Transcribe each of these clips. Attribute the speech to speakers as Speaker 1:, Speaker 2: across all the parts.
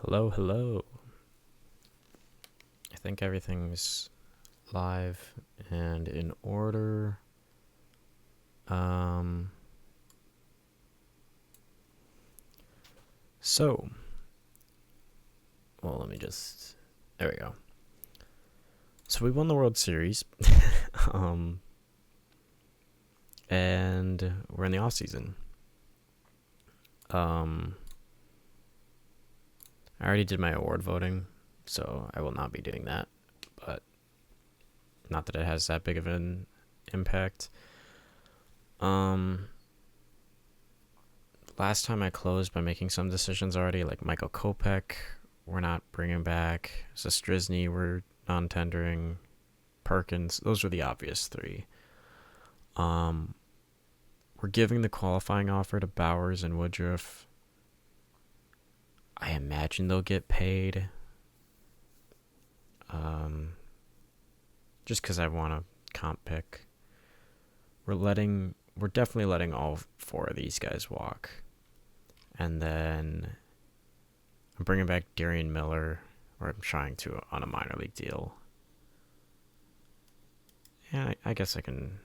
Speaker 1: Hello, hello. I think everything's live and in order. Um, so, well, let me just. There we go. So we won the World Series, um, and we're in the offseason. I already did my award voting, so I will not be doing that. But not that it has that big of an impact. Last time I closed by making some decisions already, like Michael Kopech, we're not bringing back. Zastrizny, we're non-tendering. Perkins, those are the obvious three. We're giving the qualifying offer to Bowers and Woodruff. I imagine they'll get paid. Just because I want a comp pick. We're definitely letting all four of these guys walk. And then I'm bringing back Darian Miller, or I'm trying to on a minor league deal. Yeah, I guess I can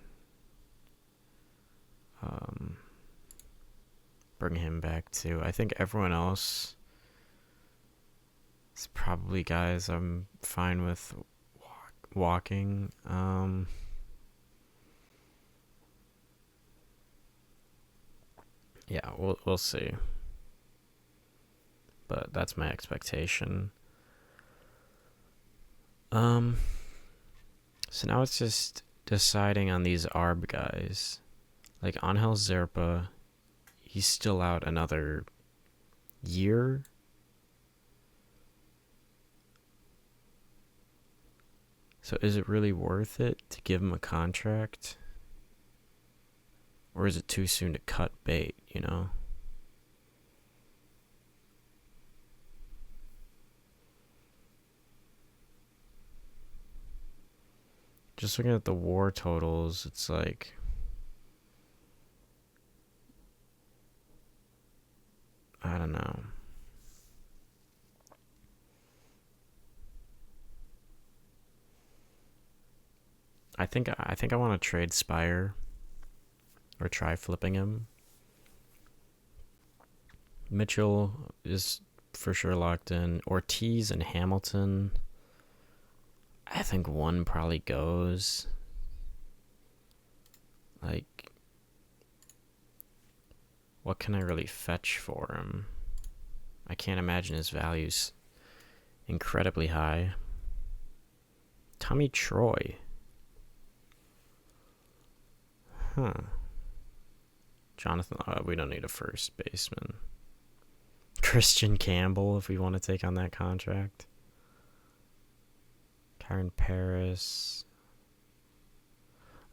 Speaker 1: bring him back too. I think everyone else is probably guys I'm fine with walking. Yeah, we'll see. But that's my expectation. So now it's just deciding on these ARB guys. Like Angel Zerpa, he's still out another year. So is it really worth it to give him a contract? Or is it too soon to cut bait, you know? Just looking at the WAR totals, it's like I don't know. I think I want to trade Spire or try flipping him. Mitchell is for sure locked in. Ortiz and Hamilton. I think one probably goes. Like, what can I really fetch for him? I can't imagine his value's incredibly high. Tommy Troy. Huh. Jonathan, we don't need a first baseman. Christian Campbell, if we want to take on that contract. Karen Paris.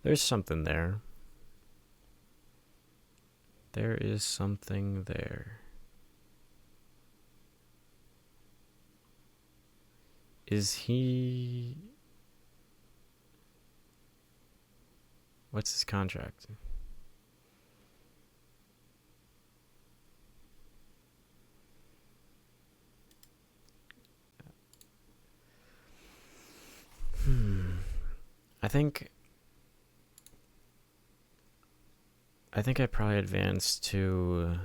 Speaker 1: There's something there. There is something there. Is he... What's his contract? I think I probably advanced to...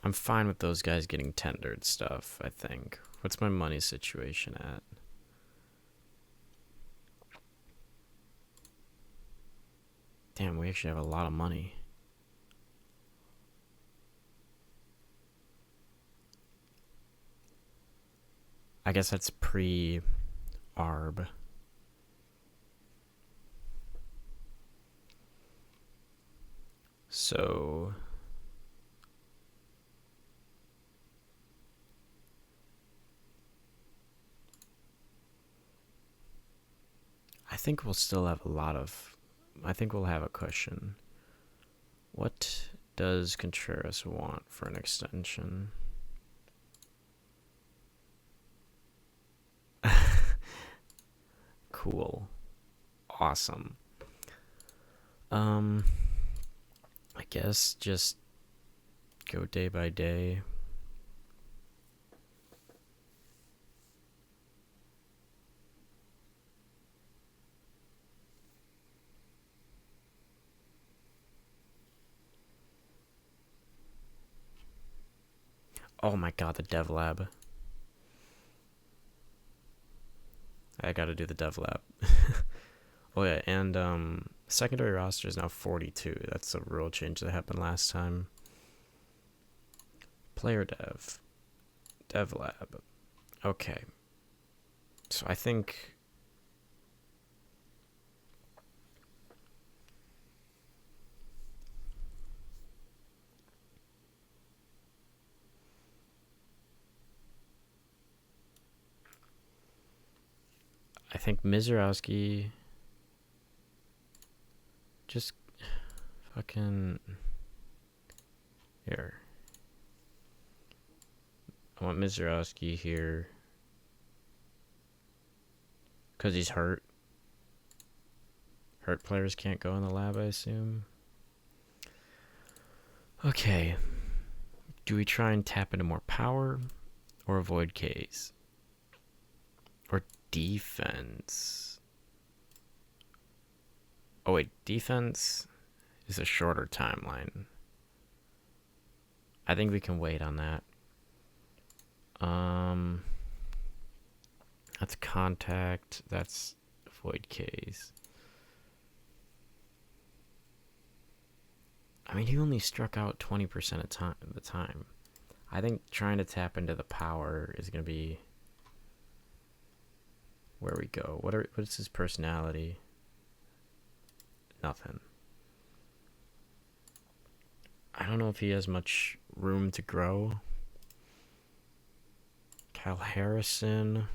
Speaker 1: I'm fine with those guys getting tendered stuff, I think. What's my money situation at? Damn, we actually have a lot of money. I guess that's pre-ARB. So... I think we'll still have I think we'll have a cushion. What does Contreras want for an extension? Cool. Awesome. I guess just go day by day. Oh my god, the dev lab. I gotta do the dev lab. Oh yeah, and secondary roster is now 42. That's a rule change that happened last time. Player dev. Dev lab. Okay. So I think Mizorowski just fucking here. I want Mizorowski here because he's hurt. Hurt players can't go in the lab, I assume. Okay. Do we try and tap into more power or avoid Ks? Or defense? Oh wait, defense is a shorter timeline. I think we can wait on that. That's contact. That's avoid Ks. I mean, he only struck out 20% of the time. I think trying to tap into the power is going to be where we go. What is his personality? Nothing. I don't know if he has much room to grow. Kyle Harrison.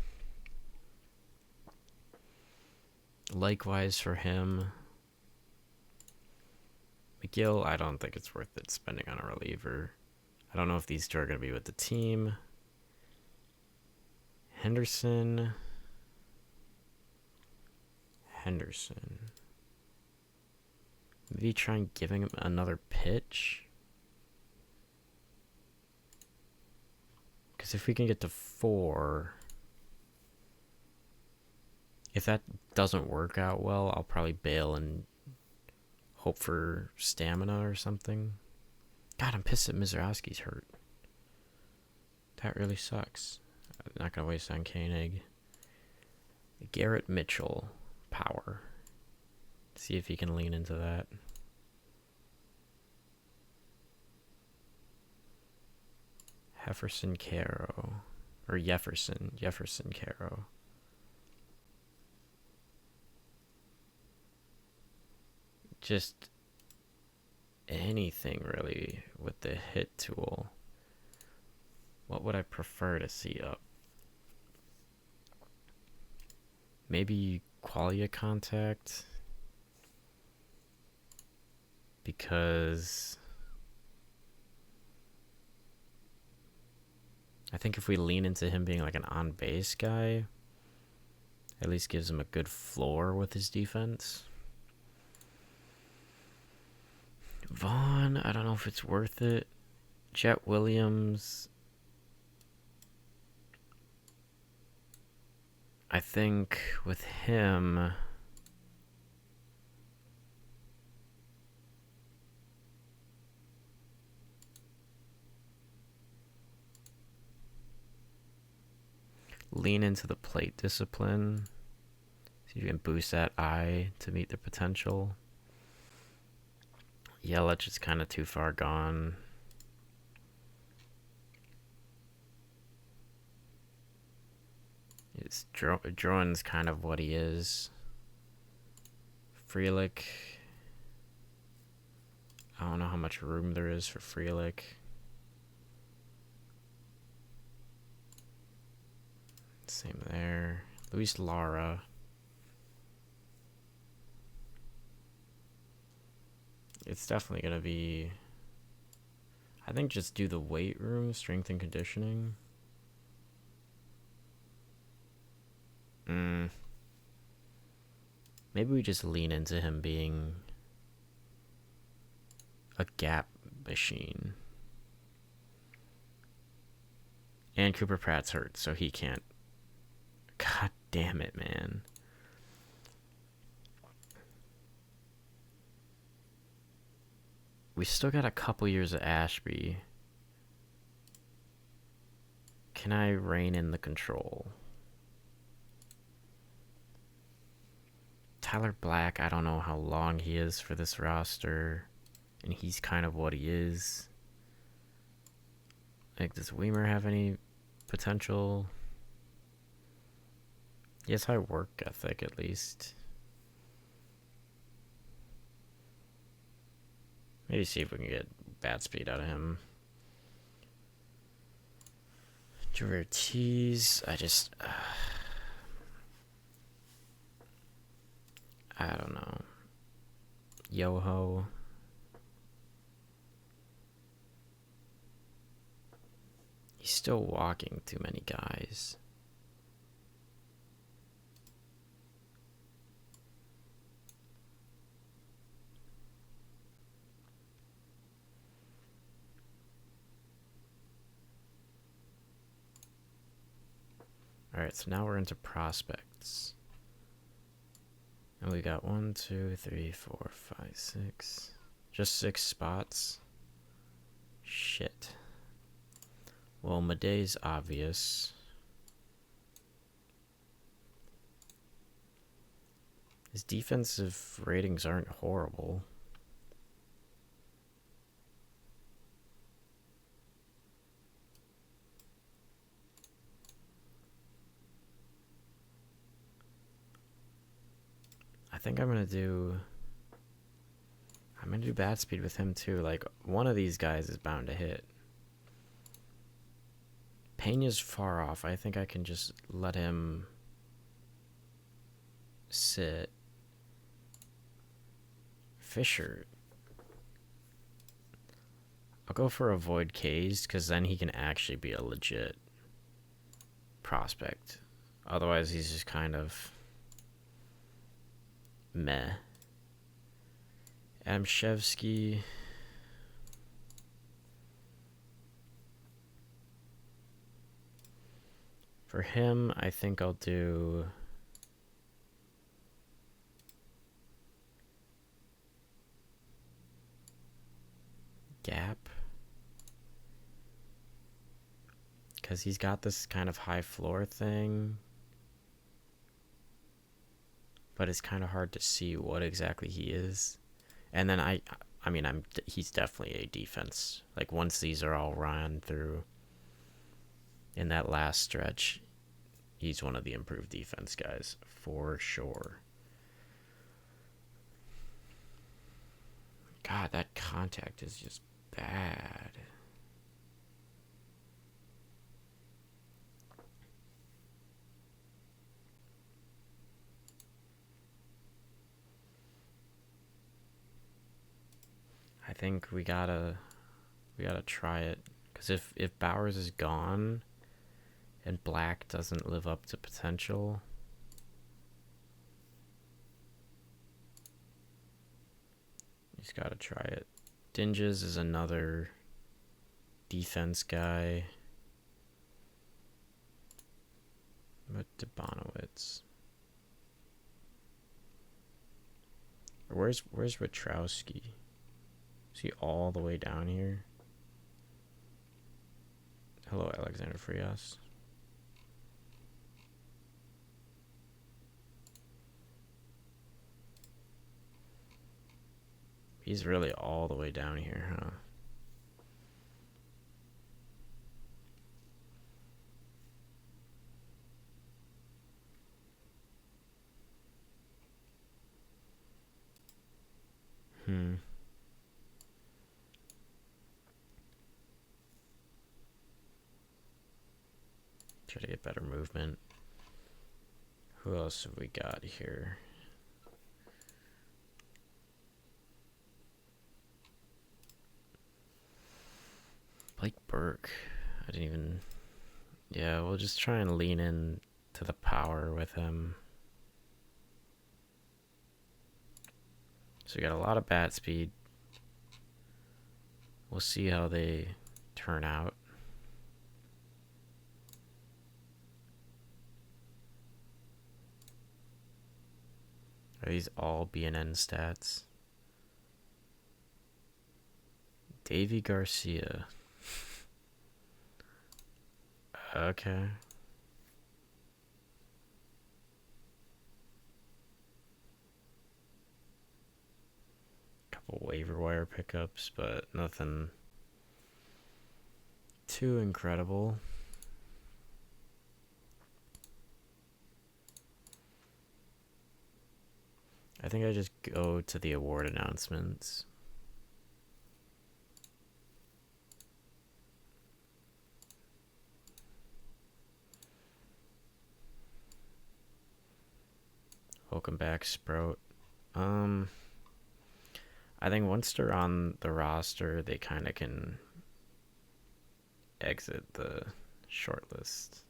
Speaker 1: Likewise for him. McGill, I don't think it's worth it spending on a reliever. I don't know if these two are going to be with the team. Henderson. Maybe try giving him another pitch. Because if we can get to 4, if that doesn't work out well, I'll probably bail and hope for stamina or something. God, I'm pissed that Mizorowski's hurt. That really sucks. I'm not going to waste on Koenig. Garrett Mitchell, power. See if he can lean into that. Jefferson Caro. Or Jefferson Caro. Just anything really with the hit tool. What would I prefer to see up? Maybe qualia contact, because I think if we lean into him being like an on-base guy, at least gives him a good floor with his defense. Vaughn, I don't know if it's worth it. Jet Williams, I think with him, lean into the plate discipline. See if you can boost that eye to meet the potential. Yelich is kind of too far gone. Drowan's kind of what he is. Frelick, I don't know how much room there is for Frelick. Same there. Luis Lara. It's definitely going to be, I think just do the weight room, strength and conditioning. Maybe we just lean into him being a gap machine. And Cooper Pratt's hurt, so he can't. God damn it, man. We still got a couple years of Ashby. Can I rein in the control? Tyler Black, I don't know how long he is for this roster, and he's kind of what he is. Like, does Weimer have any potential? He has high work ethic, at least. Maybe see if we can get bat speed out of him. Joe Ortiz, I don't know. Yoho. He's still walking too many guys. Alright, so now we're into prospects. And we got 1, 2, 3, 4, 5, 6. Just 6 spots. Shit. Well, Madei's obvious. His defensive ratings aren't horrible. I think I'm gonna do bat speed with him too. Like, one of these guys is bound to hit. Pena's far off. I think I can just let him sit. Fisher. I'll go for avoid K's, because then he can actually be a legit prospect. Otherwise, he's just kind of meh. Amshevsky. For him, I think I'll do Gap. Because he's got this kind of high floor thing. But it's kind of hard to see what exactly he is. And then he's definitely a defense. Like, once these are all run through in that last stretch, he's one of the improved defense guys for sure. God, that contact is just bad. I think we gotta try it, because if Bowers is gone and Black doesn't live up to potential, he's gotta try it. Dinges is another defense guy, but Debonowitz. Where's Witrowski? Is he all the way down here? Hello, Alexander Frias. He's really all the way down here, huh? Try to get better movement. Who else have we got here? Blake Burke. I didn't even... Yeah, we'll just try and lean in to the power with him. So we got a lot of bat speed. We'll see how they turn out. Are these all BNN stats? Davy Garcia. Okay. Couple waiver wire pickups, but nothing too incredible. I think I just go to the award announcements. Welcome back, Sprout. I think once they're on the roster, they kind of can exit the shortlist.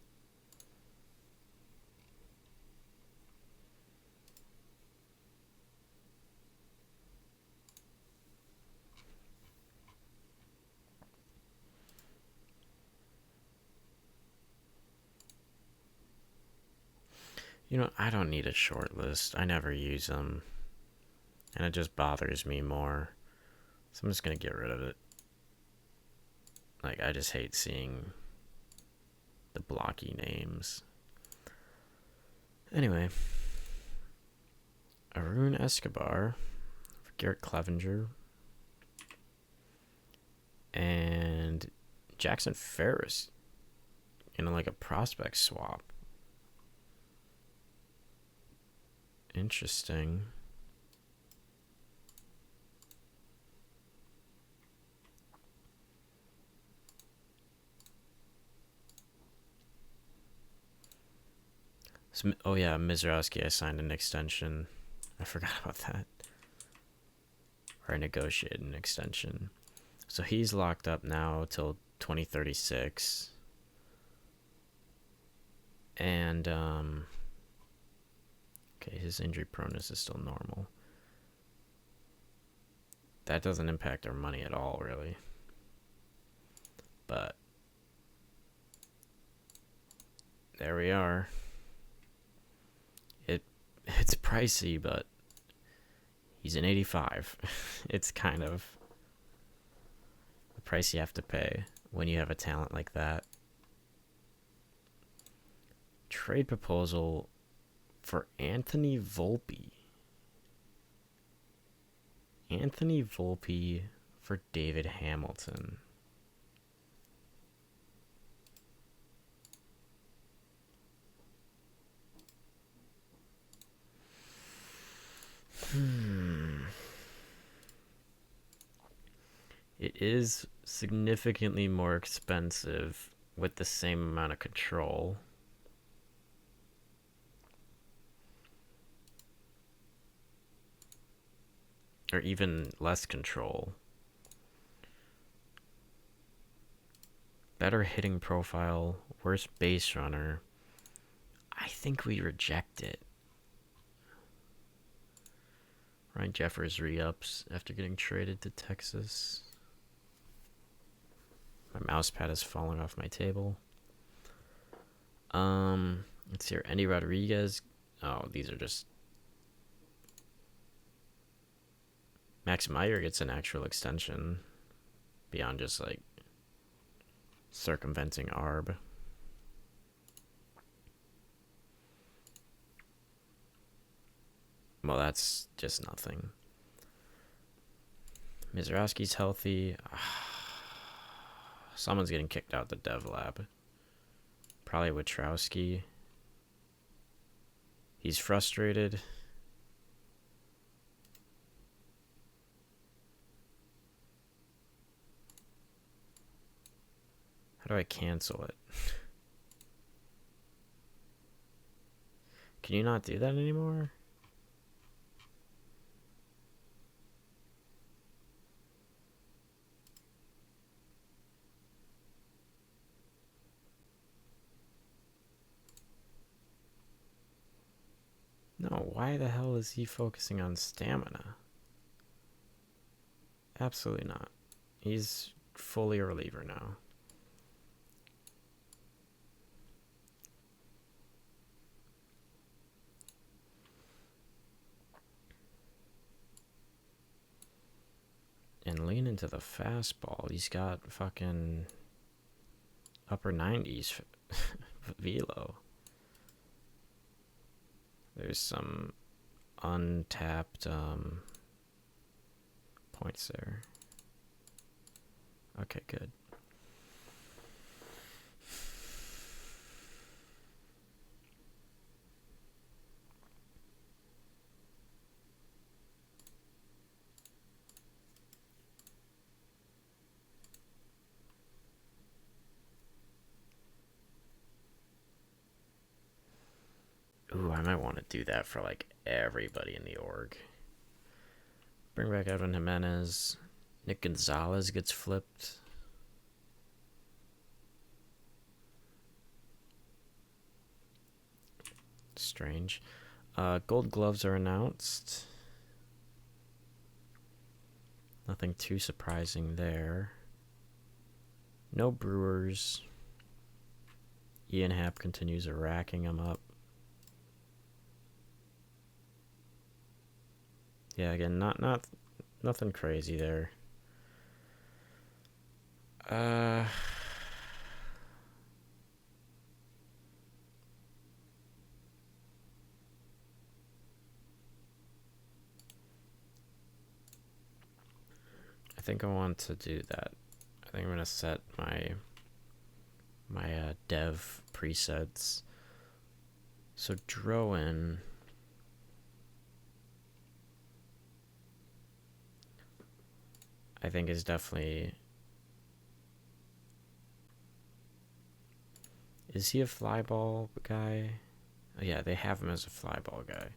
Speaker 1: You know, I don't need a short list. I never use them. And it just bothers me more. So I'm just going to get rid of it. Like, I just hate seeing the blocky names. Anyway. Arun Escobar. For Garrett Clevenger. And Jackson Ferris. You know, like a prospect swap. Interesting. So, oh yeah, Mizrowski, I signed an extension. I forgot about that. Or I negotiated an extension. So he's locked up now till 2036. And, okay, his injury proneness is still normal. That doesn't impact our money at all, really. But there we are. It's pricey, but he's an 85. It's kind of the price you have to pay when you have a talent like that. Trade proposal for Anthony Volpe. Anthony Volpe for David Hamilton. It is significantly more expensive with the same amount of control. Or even less control. Better hitting profile, worse base runner. I think we reject it. Ryan Jeffers re-ups after getting traded to Texas. My mouse pad is falling off my table. Let's see here. Andy Rodriguez. Oh, these are just... Max Meyer gets an actual extension beyond just like circumventing ARB. Well, that's just nothing. Mizrowski's healthy. Someone's getting kicked out the dev lab. Probably Witrowski. He's frustrated. How do I cancel it? Can you not do that anymore? No, why the hell is he focusing on stamina? Absolutely not. He's fully a reliever now. And lean into the fastball. He's got fucking upper 90s Velo. There's some untapped points there. Okay, good. Ooh, I might want to do that for like everybody in the org. Bring back Edwin Jimenez. Nick Gonzalez gets flipped. Strange. Gold gloves are announced. Nothing too surprising there. No Brewers. Ian Happ continues racking them up. Yeah, again, nothing crazy there. I think I want to do that. I think I'm gonna set my dev presets. So Drowan. I think is definitely. Is he a fly ball guy? Oh, yeah, they have him as a fly ball guy.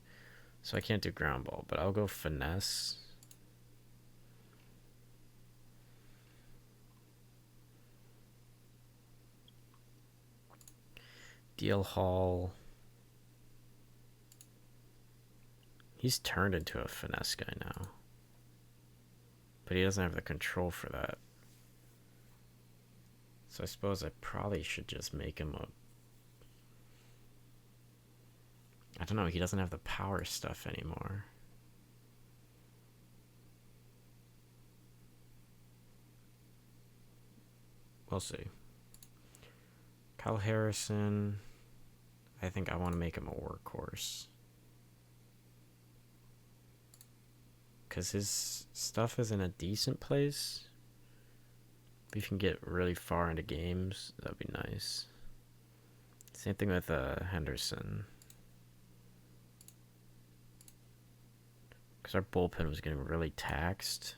Speaker 1: So I can't do ground ball, but I'll go finesse. Deal Hall. He's turned into a finesse guy now. But he doesn't have the control for that. So I suppose I probably should just make him a... I don't know, he doesn't have the power stuff anymore. We'll see. Kyle Harrison. I think I want to make him a workhorse. Because his stuff is in a decent place. If you can get really far into games, that'd be nice. Same thing with Henderson. Because our bullpen was getting really taxed.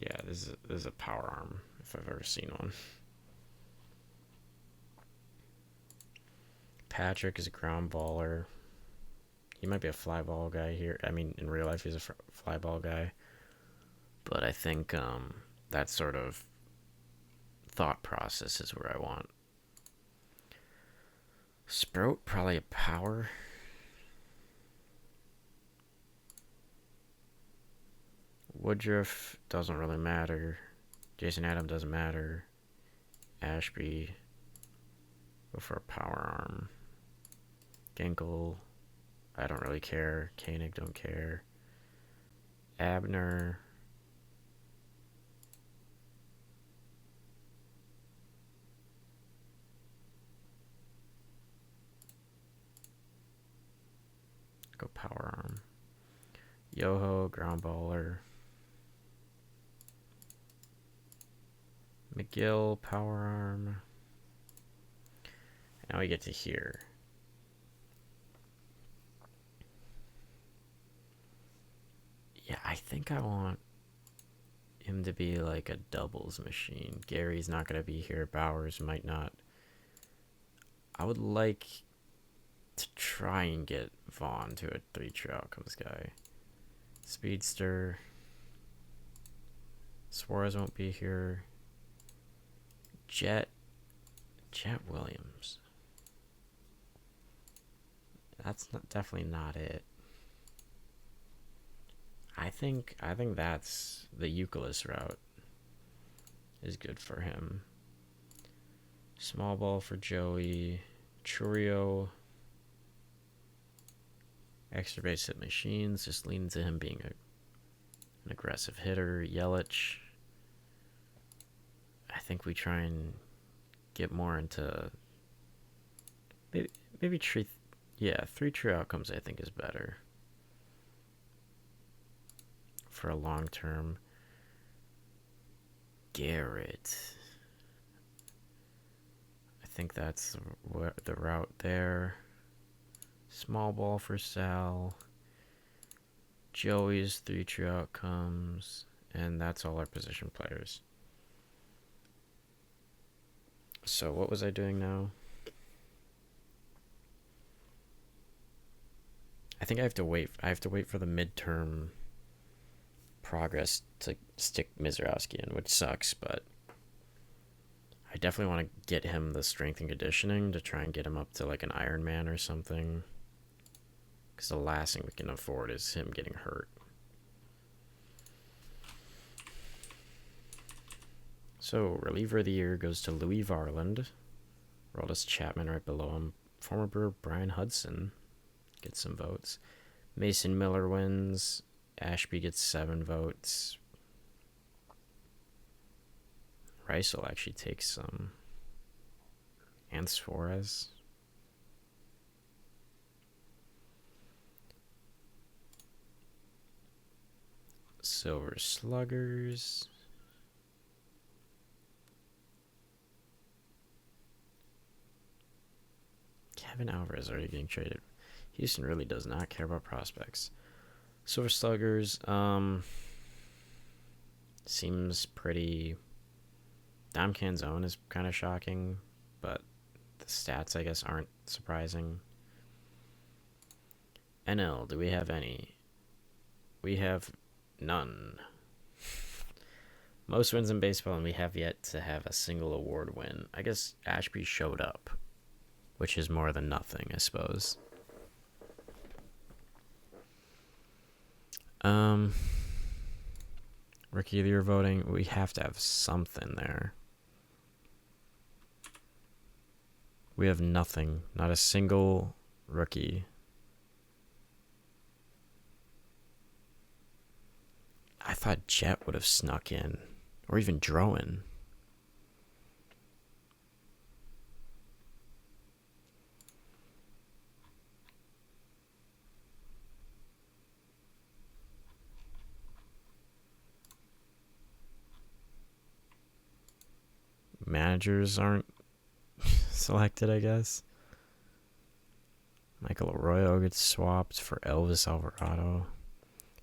Speaker 1: Yeah, this is a power arm, if I've ever seen one. Patrick is a ground baller. He might be a fly ball guy here. I mean, in real life, he's a fly ball guy. But I think that sort of thought process is where I want. Sprout, probably a power. Woodruff doesn't really matter. Jason Adam doesn't matter. Ashby, go for a power arm. Ginkel, I don't really care. Koenig, don't care. Abner. Go power arm. Yoho, ground baller. McGill, power arm. Now we get to here. Yeah, I think I want him to be like a doubles machine. Gary's not going to be here. Bowers might not. I would like to try and get Vaughn to a 3-true outcomes guy. Speedster. Suarez won't be here. Jet Williams. That's definitely not it. I think that's the Euclid route is good for him. Small ball for Joey. Churio. Extra base hit machines. Just lean to him being an aggressive hitter. Yelich. I think we try and get more into maybe three true outcomes I think is better for a long term. Garrett. I think that's the route there. Small ball for Sal. Joey's three true outcomes. And that's all our position players. So what was I doing now? I think I have to wait. I have to wait for the midterm progress to stick Mizrowski in, which sucks, but I definitely want to get him the strength and conditioning to try and get him up to like an Ironman or something. Because the last thing we can afford is him getting hurt. So, reliever of the year goes to Louis Varland. Roldis Chapman right below him. Former Brewer Brian Hudson gets some votes. Mason Miller wins. Ashby gets 7 votes. Rice will actually take some. And Suarez. Silver Sluggers. Kevin Alvarez already getting traded. Houston really does not care about prospects. Silver Sluggers, seems pretty. Dom Canzone is kind of shocking, but the stats, I guess, aren't surprising. NL, do we have any? We have none. Most wins in baseball, and we have yet to have a single award win. I guess Ashby showed up, which is more than nothing, I suppose. Rookie of the Year voting, we have to have something there. We have nothing. Not a single rookie. I thought Jet would have snuck in. Or even Drowan. Managers aren't selected, I guess. Michael Arroyo gets swapped for Elvis Alvarado.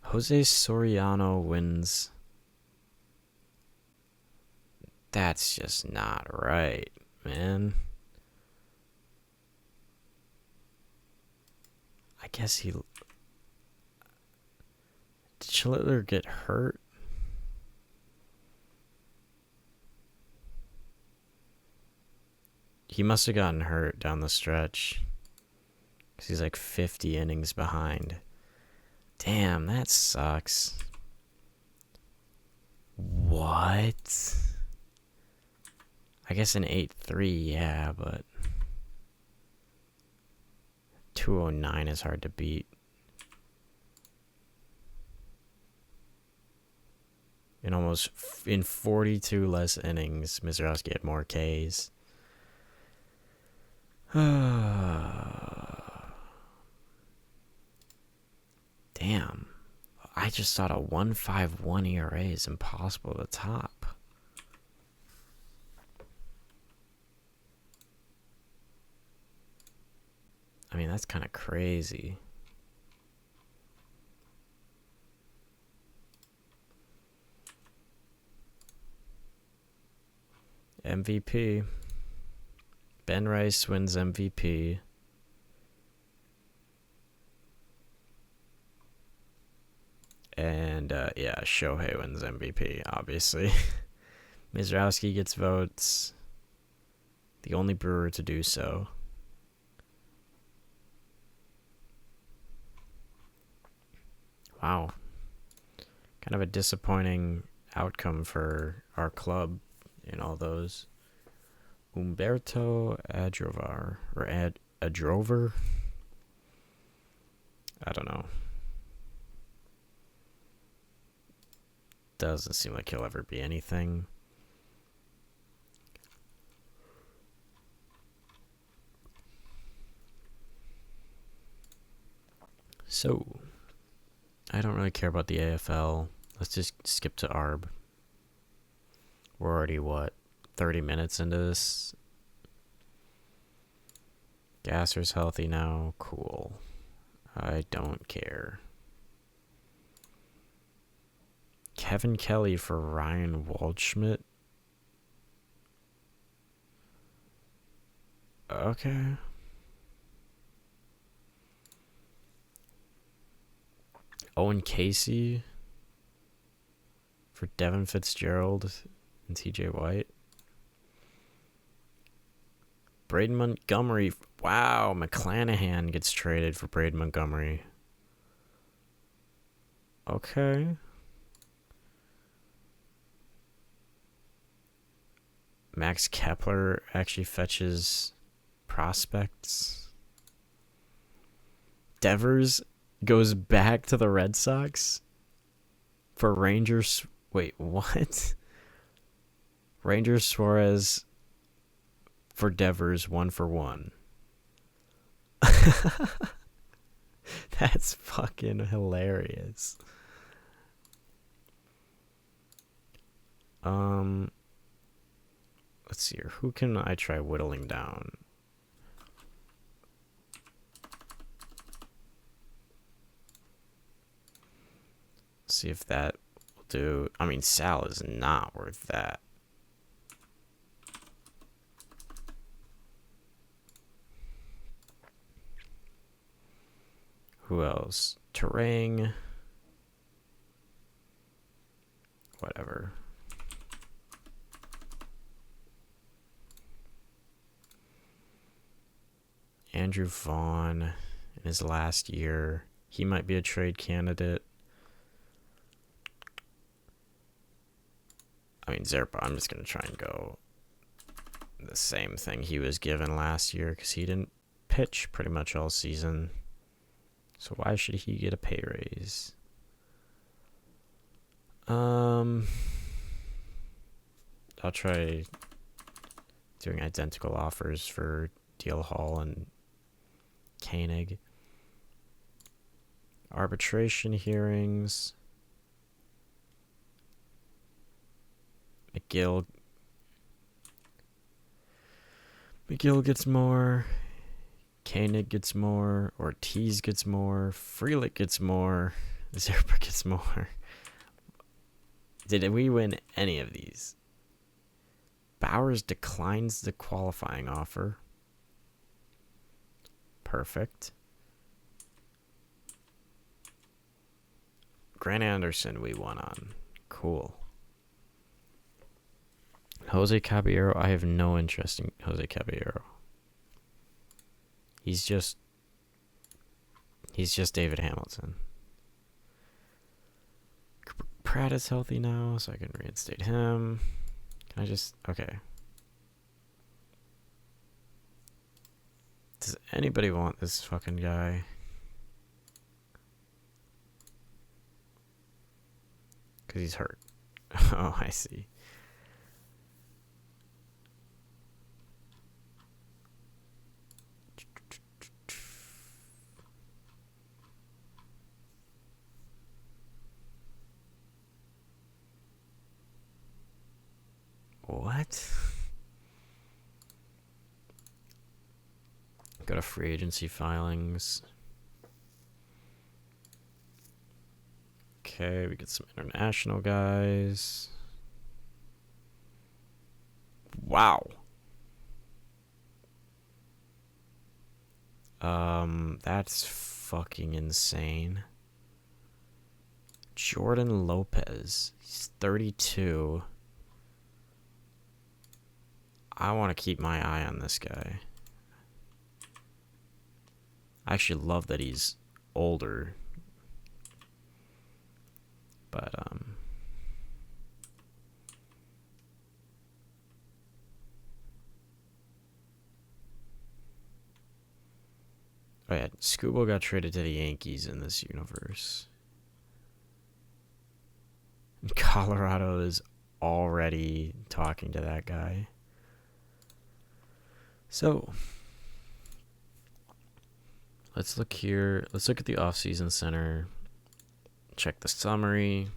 Speaker 1: Jose Soriano wins. That's just not right, man. I guess he... Did Schlittler get hurt? He must have gotten hurt down the stretch. Because he's like 50 innings behind. Damn, that sucks. What? I guess an 8-3, yeah, but 209 is hard to beat. In 42 less innings, Mizrowski had more Ks. Damn. I just thought a 1.51 ERA is impossible to top. I mean, that's kind of crazy. MVP. Ben Rice wins MVP. And, Shohei wins MVP, obviously. Mizrowski gets votes. The only Brewer to do so. Wow. Kind of a disappointing outcome for our club in all those. Humberto Adrover. Or Adrover? I don't know. Doesn't seem like he'll ever be anything. So, I don't really care about the AFL. Let's just skip to ARB. We're already, 30 minutes into this? Gasser's healthy now. Cool. I don't care. Kevin Kelly for Ryan Waldschmidt. Okay. Owen Casey for Devin Fitzgerald and TJ White. Braden Montgomery. Wow, McClanahan gets traded for Braden Montgomery. Okay. Max Kepler actually fetches prospects. Devers goes back to the Red Sox for Rangers. Wait, what? Rangers Suarez for Devers 1-for-1. That's fucking hilarious. Let's see here. Who can I try whittling down? See if that will do. I mean, Sal is not worth that. Who else? Terang. Whatever. Andrew Vaughn in his last year. He might be a trade candidate. I mean, Zerpa, I'm just going to try and go the same thing he was given last year because he didn't pitch pretty much all season. So why should he get a pay raise? I'll try doing identical offers for Deal Hall and Koenig. Arbitration hearings. McGill gets more. Koenig gets more. Ortiz gets more. Frelick gets more. Zerpa gets more. Did we win any of these? Bowers declines the qualifying offer. Perfect. Grant Anderson we won on. Cool. Jose Caballero, I have no interest in Jose Caballero. He's just David Hamilton. Pratt is healthy now, so I can reinstate him. Can I just... Okay. Does anybody want this fucking guy? Because he's hurt. Oh, I see. What? Go to free agency filings. Okay, we get some international guys. Wow. That's fucking insane. Jordan Lopez. He's 32. I want to keep my eye on this guy. I actually love that he's older. But, oh yeah, Scuba got traded to the Yankees in this universe. And Colorado is already talking to that guy. So, Let's look here. Let's look at the offseason center. Check the summary.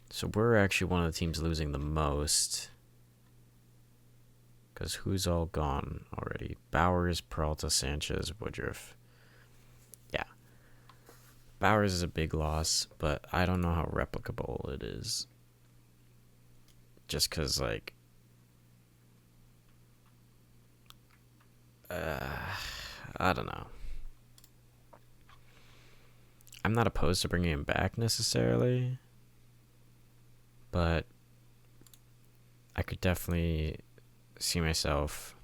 Speaker 1: So we're actually one of the teams losing the most. Because who's all gone already? Bowers, Peralta, Sanchez, Woodruff. Yeah. Bowers is a big loss, but I don't know how replicable it is. Just because, like... I don't know. I'm not opposed to bringing him back necessarily, but I could definitely see myself.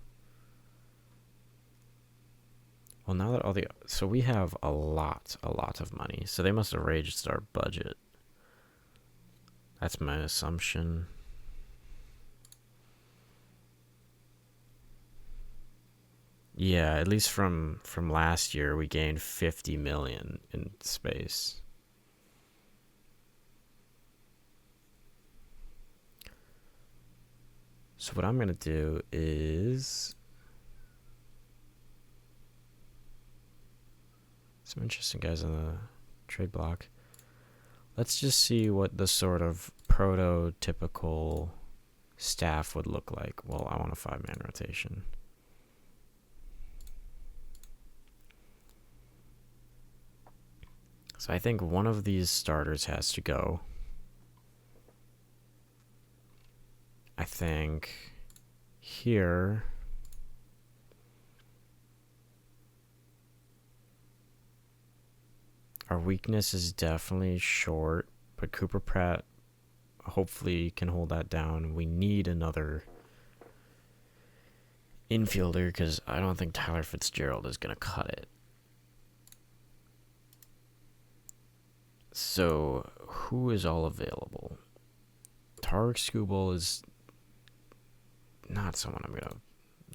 Speaker 1: Well, now that so we have a lot of money, so they must have raised our budget. That's my assumption. Yeah, at least from last year, we gained 50 million in space. So what I'm going to do is some interesting guys on the trade block. Let's just see what the sort of prototypical staff would look like. Well, I want a 5-man rotation. So I think one of these starters has to go. I think here our weakness is definitely short, but Cooper Pratt hopefully can hold that down. We need another infielder because I don't think Tyler Fitzgerald is going to cut it. So, who is all available? Tarek Skubal is not someone I'm going to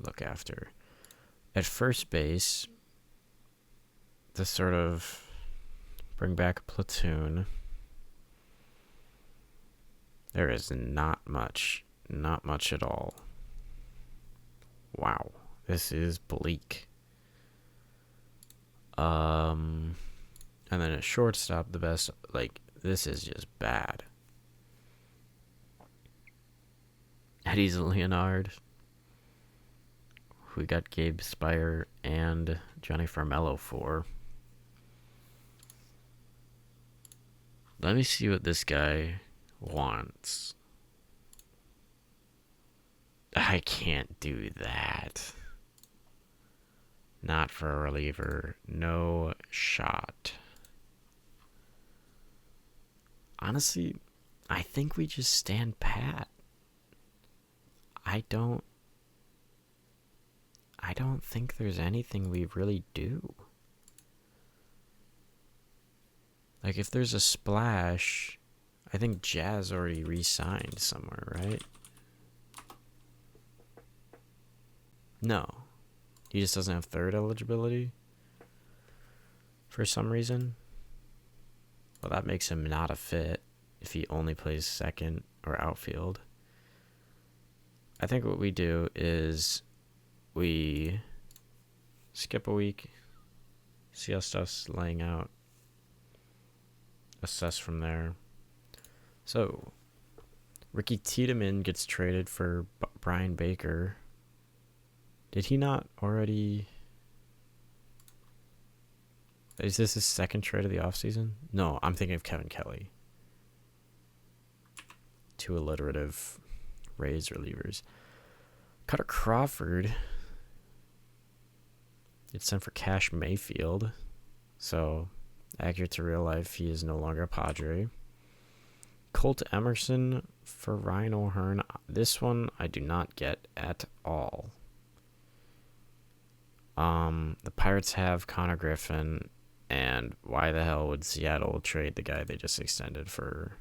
Speaker 1: look after. At first base, to sort of bring back a platoon, there is not much at all. Wow, this is bleak. And then at shortstop, the best, like, this is just bad. Eddie's Leonard. We got Gabe Spire and Johnny Farmello for. Let me see what this guy wants. I can't do that. Not for a reliever. No shot. Honestly, I think we just stand pat. I don't think there's anything we really do. Like, if there's a splash, I think Jazz already re-signed somewhere, right? No. He just doesn't have third eligibility for some reason. Well, that makes him not a fit if he only plays second or outfield. I think what we do is we skip a week, see how stuff's laying out, assess from there. So, Ricky Tiedemann gets traded for Brian Baker. Did he not already... Is this his second trade of the offseason? No, I'm thinking of Kevin Kelly. 2 alliterative Rays relievers. Cutter Crawford gets sent for Cash Mayfield. So, accurate to real life, he is no longer a Padre. Colt Emerson for Ryan O'Hearn. This one I do not get at all. The Pirates have Connor Griffin, and why the hell would Seattle trade the guy they just extended for?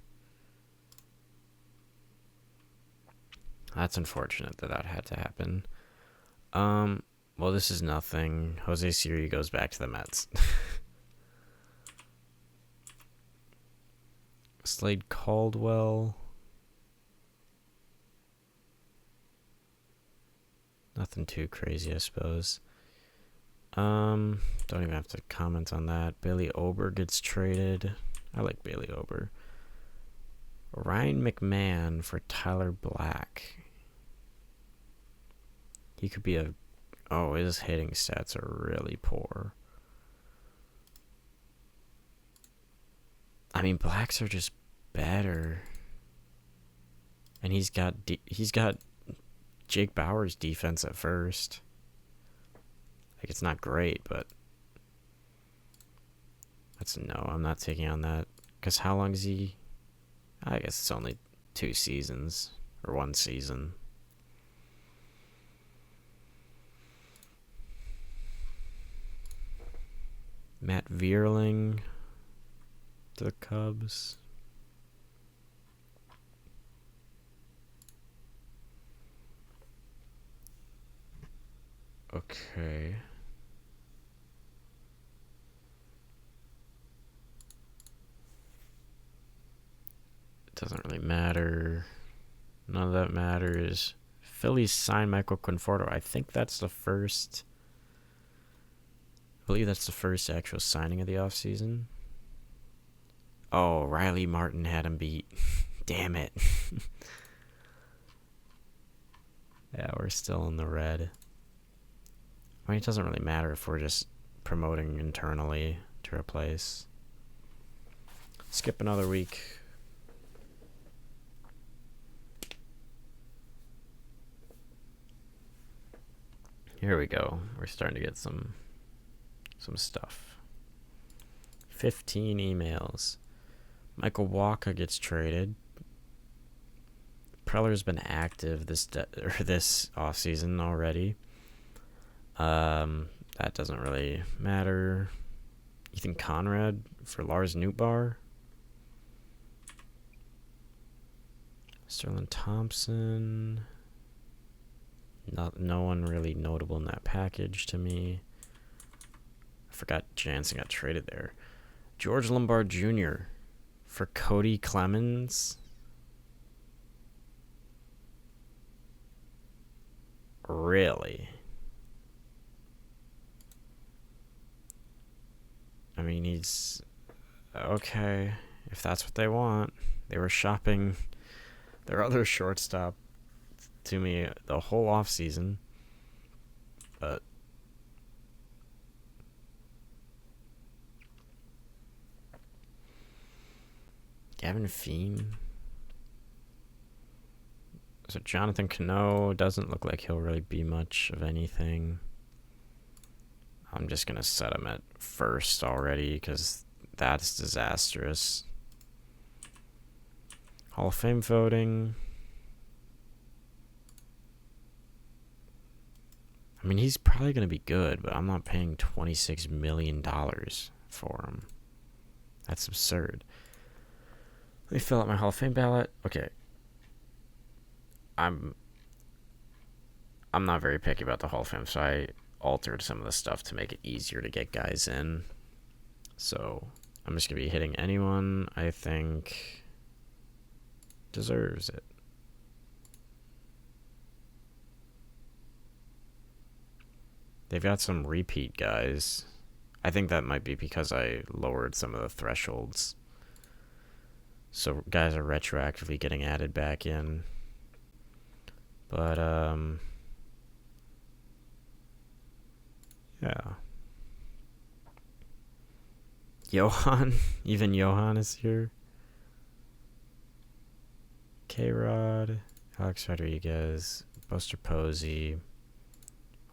Speaker 1: That's unfortunate that had to happen. Well, this is nothing. Jose Siri goes back to the Mets. Slade Caldwell. Nothing too crazy, I suppose. Don't even have to comment on that. Bailey Ober gets traded. I like Bailey Ober. Ryan McMahon for Tyler Black. He could be a... Oh, his hitting stats are really poor. I mean, Blacks are just better. And he's got Jake Bauer's defense at first. Like, it's not great, but that's no. I'm not taking on that. Because how long is he? I guess it's only 2 seasons or 1 season. Matt Vierling to the Cubs. Okay. It doesn't really matter. None of that matters. Phillies signed Michael Conforto. I think that's the first... I believe that's the first actual signing of the offseason. Oh, Riley Martin had him beat. Damn it. Yeah, we're still in the red. I mean, it doesn't really matter if we're just promoting internally to replace. Skip another week. Here we go. We're starting to get some stuff. 15 emails. Michael Wacha gets traded. Preller's been active this offseason already. That doesn't really matter. Ethan Conrad for Lars Nootbaar. Sterling Thompson. No one really notable in that package to me. I forgot Jansen got traded there. George Lombard Jr. for Cody Clemens. Really? I mean, he's... Okay, if that's what they want. They were shopping their other shortstop to me the whole offseason. But... Gavin Feen. So Jonathan Cano doesn't look like he'll really be much of anything. I'm just going to set him at first already because that's disastrous. Hall of Fame voting. I mean, he's probably going to be good, but I'm not paying $26 million for him. That's absurd. Let me fill out my Hall of Fame ballot. Okay. I'm not very picky about the Hall of Fame, so I altered some of the stuff to make it easier to get guys in. So I'm just going to be hitting anyone I think deserves it. They've got some repeat guys. I think that might be because I lowered some of the thresholds. So guys are retroactively getting added back in. But, yeah. Johan, even Johan is here. K-Rod, Alex Rodriguez, Buster Posey,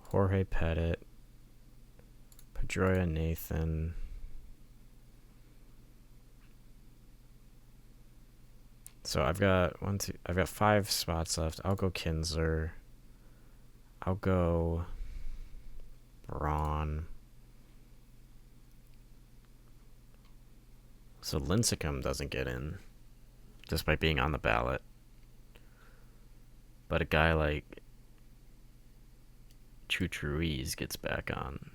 Speaker 1: Jorge Pettit, Pedroia Nathan. So I've got 5 spots left. I'll go Kinsler. I'll go Braun. So Lincecum doesn't get in, just by being on the ballot. But a guy like Chuch Ruiz gets back on.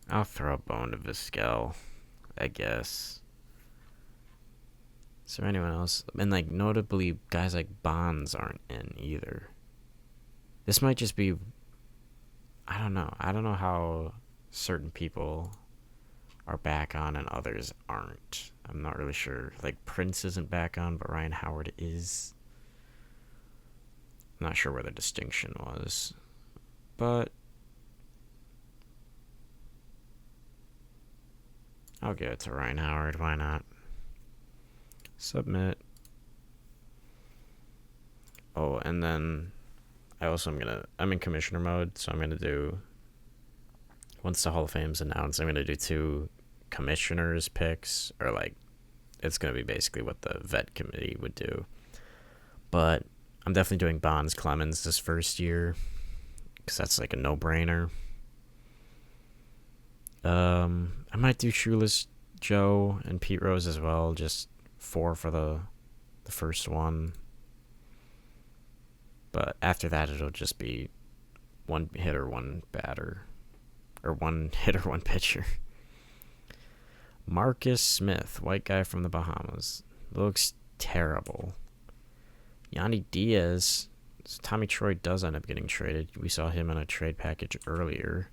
Speaker 1: I'll throw a bone to Vizquel, I guess. Is there anyone else? And, like, notably, guys like Bonds aren't in either. This might just be, I don't know. I don't know how certain people are back on and others aren't. I'm not really sure. Like, Prince isn't back on, but Ryan Howard is. I'm not sure where the distinction was. But I'll give it to Ryan Howard. Why not? Submit. Oh, and then I'm in commissioner mode, so I'm going to do, once the Hall of Fame's announced, I'm going to do 2 commissioners picks, or like, it's going to be basically what the vet committee would do. But I'm definitely doing Bonds Clemens this first year, because that's like a no-brainer. I might do Shoeless Joe and Pete Rose as well, just 4 for the first one. But after that, it'll just be 1 hitter, 1 batter. Or 1 hitter, 1 pitcher. Marcus Smith, white guy from the Bahamas. Looks terrible. Yandy Diaz. Tommy Troy does end up getting traded. We saw him in a trade package earlier.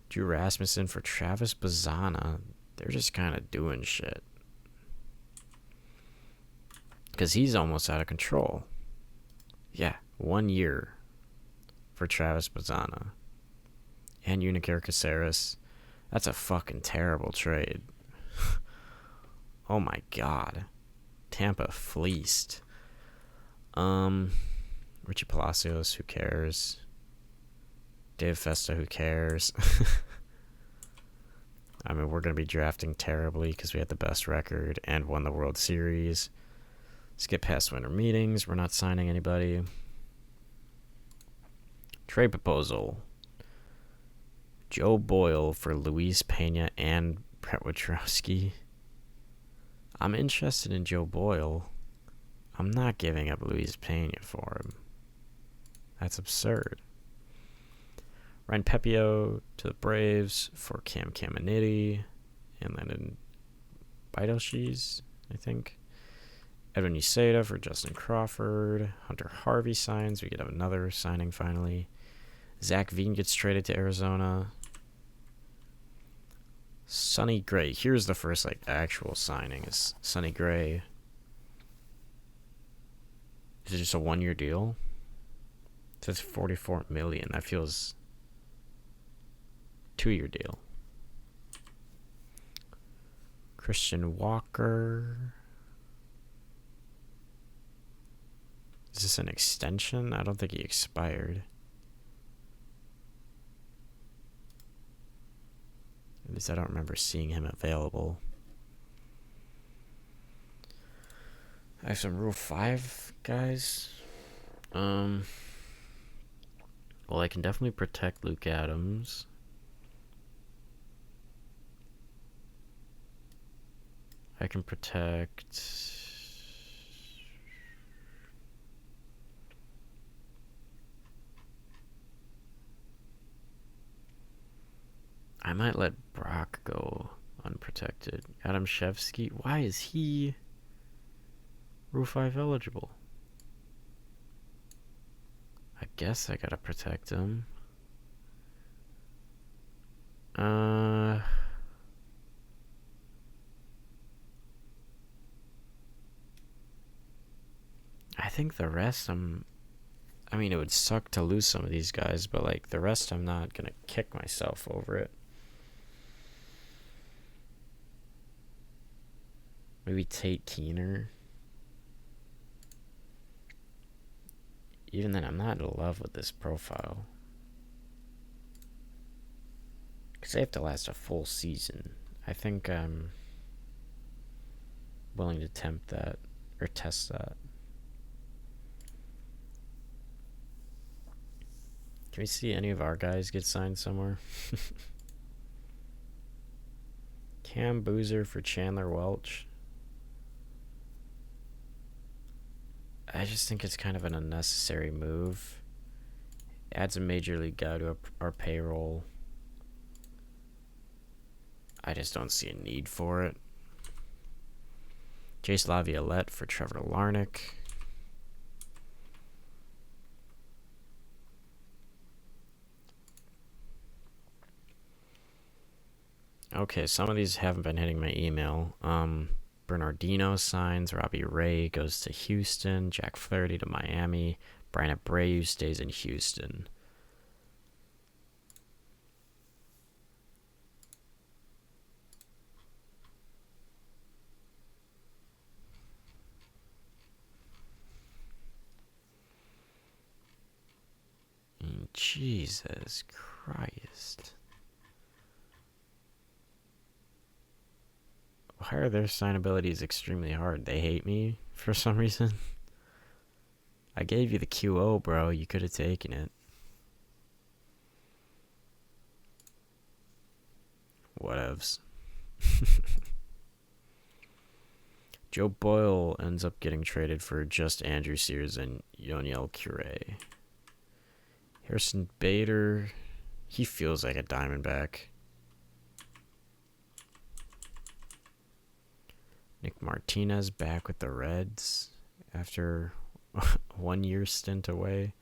Speaker 1: Drew Rasmussen for Travis Bazzana. They're just kind of doing shit. Because he's almost out of control. Yeah, 1 year for Travis Bazzana. And Unicare Caceres. That's a fucking terrible trade. Oh my god. Tampa fleeced. Richie Palacios, who cares? Dave Festa, who cares? I mean, we're going to be drafting terribly because we had the best record and won the World Series. Skip past winter meetings. We're not signing anybody. Trade proposal. Joe Boyle for Luis Pena and Brett Wojciechowski. I'm interested in Joe Boyle. I'm not giving up Luis Pena for him. That's absurd. Ryan Pepio to the Braves for Cam Caminiti and Landon Beidelshees, I think. Edwin Uceda for Justin Crawford. Hunter Harvey signs. We could have another signing finally. Zach Veen gets traded to Arizona. Sonny Gray. Here's the first actual signing. Is Sonny Gray. Is it just a 1-year deal? It says $44 million. That feels 2-year deal. Christian Walker. Is this an extension? I don't think he expired. At least I don't remember seeing him available. I have some Rule 5 guys. Well, I can definitely protect Luke Adams. I can protect... I might let Brock go unprotected. Adam Shevsky. Why is he Rule 5 eligible? I guess I gotta protect him. I think the rest I mean, it would suck to lose some of these guys, but the rest I'm not gonna kick myself over it. Maybe Tate Keener. Even then, I'm not in love with this profile. Because they have to last a full season. I think I'm willing to tempt that, or test that. Can we see any of our guys get signed somewhere? Cam Boozer for Chandler Welch. I just think it's kind of an unnecessary move. Adds a major league guy to our payroll. I just don't see a need for it. Jace Laviolette for Trevor Larnach. Okay, some of these haven't been hitting my email. Bernardino signs. Robbie Ray goes to Houston. Jack Flaherty to Miami. Brian Abreu stays in Houston. Jesus Christ. Why are their signabilities extremely hard? They hate me for some reason. I gave you the QO, bro. You could have taken it. Whatevs. Joe Boyle ends up getting traded for just Andrew Sears and Yoniel Cure. Harrison Bader, he feels like a Diamondback. Nick Martinez back with the Reds after 1 year stint away.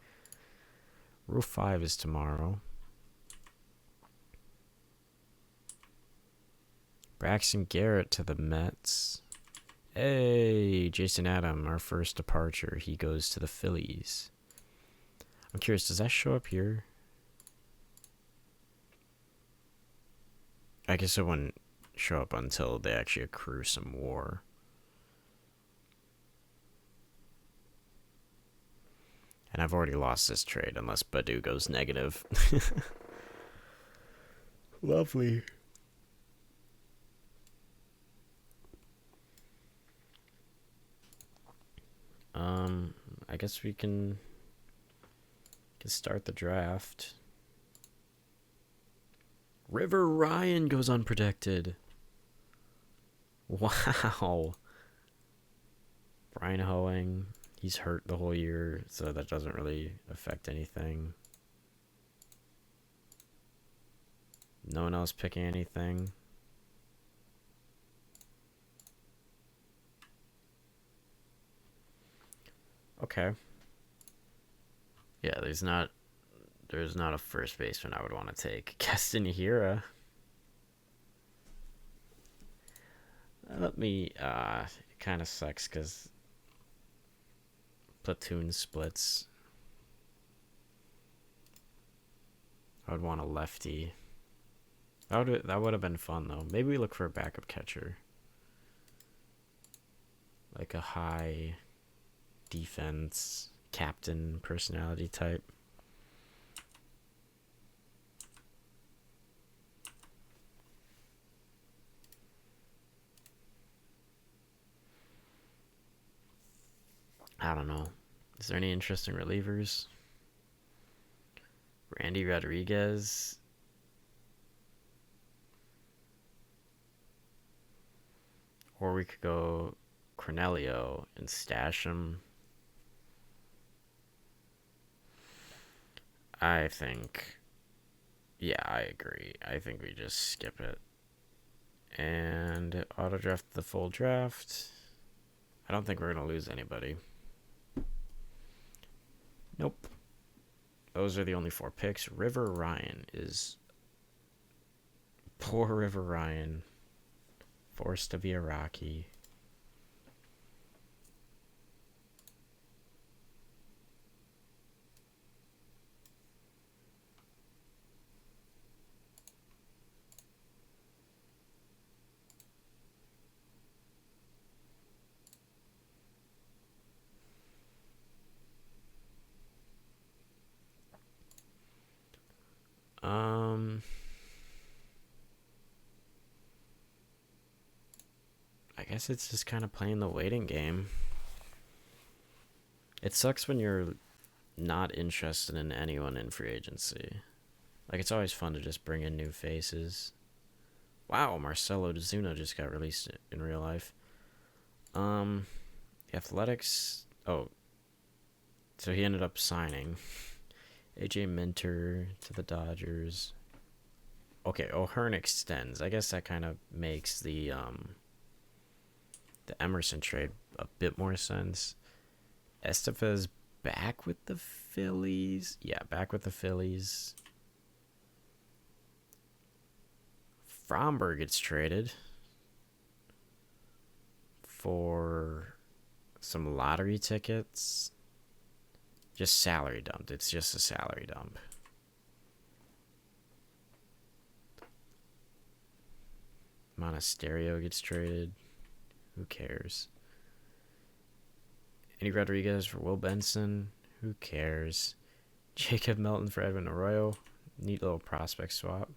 Speaker 1: Rule 5 is tomorrow. Braxton Garrett to the Mets. Hey, Jason Adam, our first departure. He goes to the Phillies. I'm curious, does that show up here? I guess it wouldn't show up until they actually accrue some WAR. And I've already lost this trade unless Badu goes negative. Lovely. I guess we can start the draft. River Ryan goes unprotected. Wow. Brian Hoeing, he's hurt the whole year, so that doesn't really affect anything. No one else picking anything. Okay. Yeah, there's not a first baseman I would want to take. Keston Hira. It kind of sucks because platoon splits. I would want a lefty. That would have been fun though. Maybe we look for a backup catcher, like a high defense captain personality type. I don't know. Is there any interesting relievers? Randy Rodriguez. Or we could go Cornelio and stash him. I think, yeah, I agree. I think we just skip it. And auto draft the full draft. I don't think we're going to lose anybody. Nope. Those are the only 4 picks. River Ryan is... Poor River Ryan. Forced to be a Rocky. I guess it's just kind of playing the waiting game. It sucks when you're not interested in anyone in free agency. Like, it's always fun to just bring in new faces. Wow, Marcelo Zuna just got released in real life. The Athletics... Oh. So he ended up signing. AJ Minter to the Dodgers. Okay, O'Hearn extends. I guess that kind of makes the Emerson trade a bit more sense. Estevez back with the Phillies. Yeah, back with the Phillies. Fromberg gets traded for some lottery tickets. Just salary dumped. It's just a salary dump. Monasterio gets traded. Who cares? Eddie Rodriguez for Will Benson. Who cares? Jacob Melton for Edwin Arroyo. Neat little prospect swap.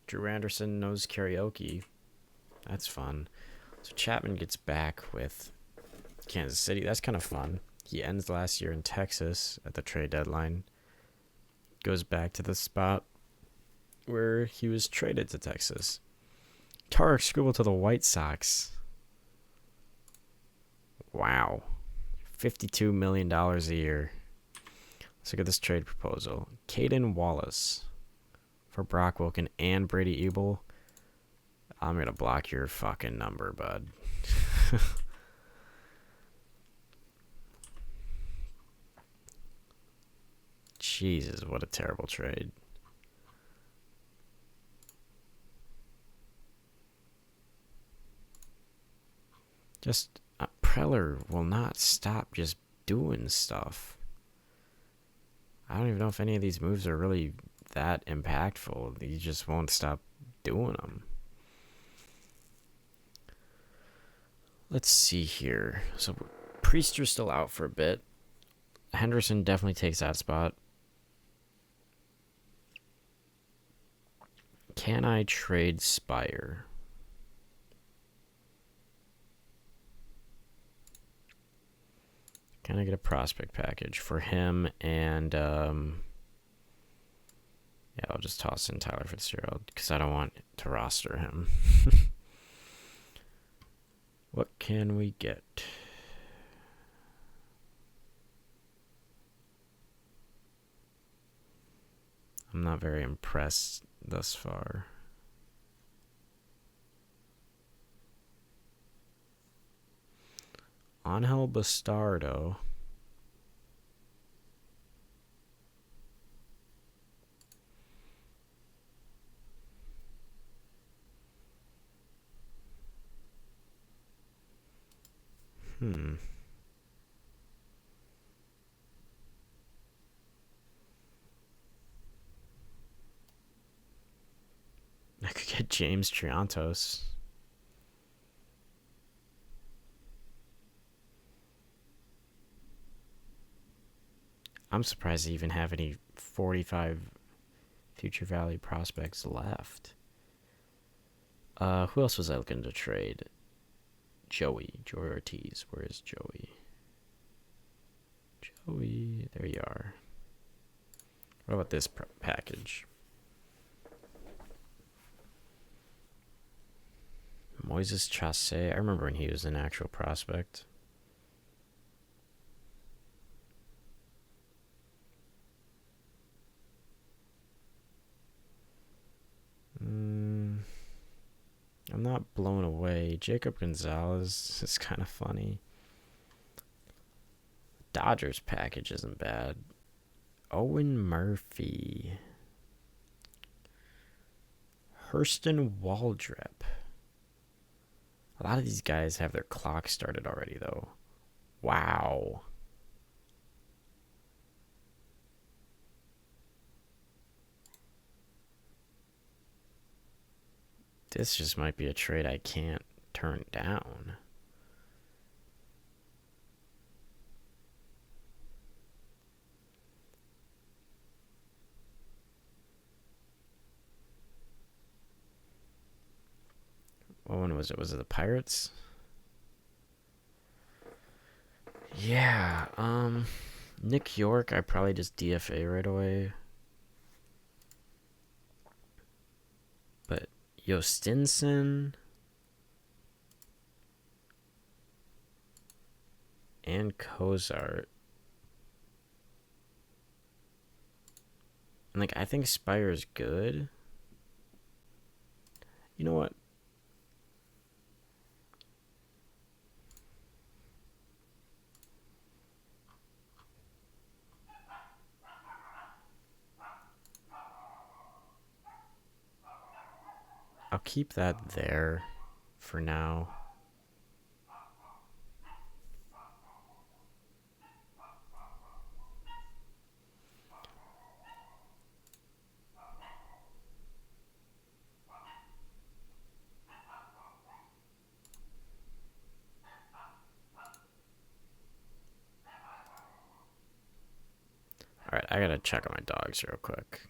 Speaker 1: Drew Anderson knows karaoke. That's fun. So Chapman gets back with Kansas City. That's kind of fun. He ends last year in Texas at the trade deadline. Goes back to the spot where he was traded to Texas. Tarek Skubal to the White Sox. Wow. $52 million a year. Let's look at this trade proposal. Caden Wallace for Brock Wilken and Brady Ebel. I'm going to block your fucking number, bud. Jesus, what a terrible trade. Just, Preller will not stop just doing stuff. I don't even know if any of these moves are really that impactful. He just won't stop doing them. Let's see here. So Priester's still out for a bit. Henderson definitely takes that spot. Can I trade Spire? Can I get a prospect package for him and yeah, I'll just toss in Tyler Fitzgerald because I don't want to roster him. What can we get? I'm not very impressed thus far. Angel Bastardo. I could get James Triantos. I'm surprised they even have any 45 future value prospects left. Who else was I looking to trade? Joey Ortiz. Where is Joey? Joey, there you are. What about this package? Moises Chassé. I remember when he was an actual prospect. I'm not blown away. Jacob Gonzalez is kind of funny. Dodgers package isn't bad. Owen Murphy. Hurston Waldrep. A lot of these guys have their clock started already, though. Wow. This just might be a trade I can't turn down. What one was it? Was it the Pirates? Yeah, Nick York, I probably just DFA right away. But Yostinson and Cozart. And I think Spire's good. You know what? I'll keep that there for now. Alright, I gotta check on my dogs real quick.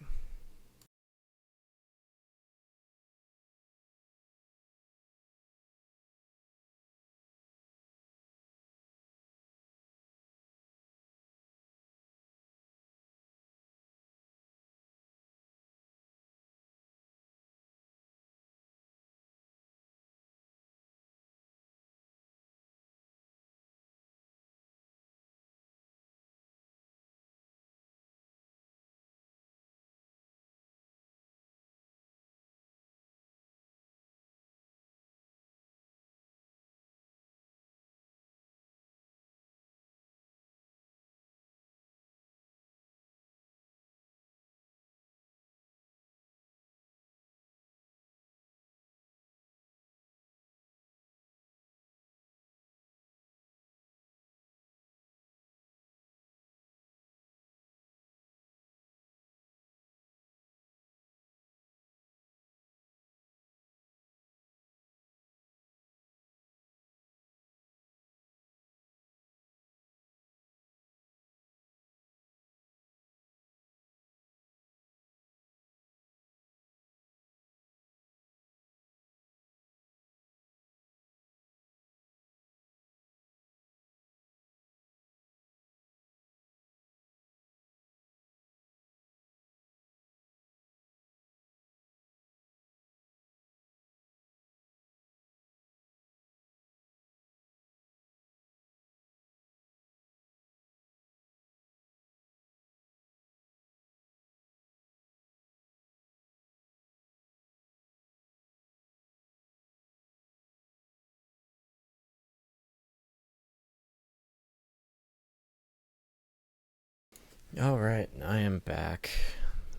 Speaker 1: Alright, I am back.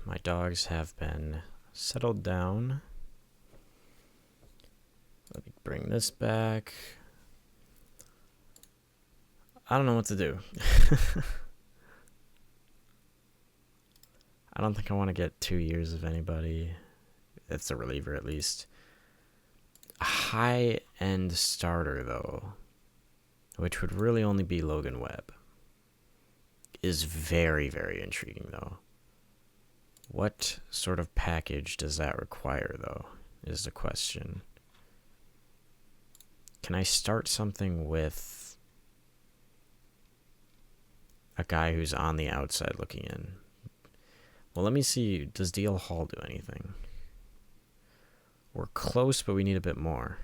Speaker 1: My dogs have been settled down. Let me bring this back. I don't know what to do. I don't think I want to get 2 years of anybody. It's a reliever at least. A high-end starter, though, which would really only be Logan Webb, is very, very intriguing, though. What sort of package does that require, though, is the question. Can I start something with a guy who's on the outside looking in? Well, let me see. Does DL Hall do anything? We're close, but we need a bit more.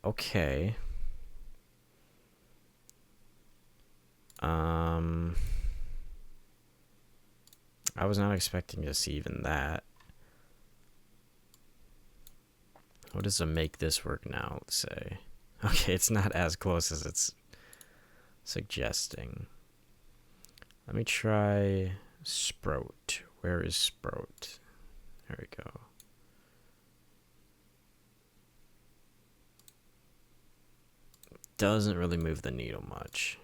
Speaker 1: Okay. I was not expecting to see even that. What does a make this work now, let's say? Okay, it's not as close as it's suggesting. Let me try Sprout. Where is Sprout? There we go. Doesn't really move the needle much.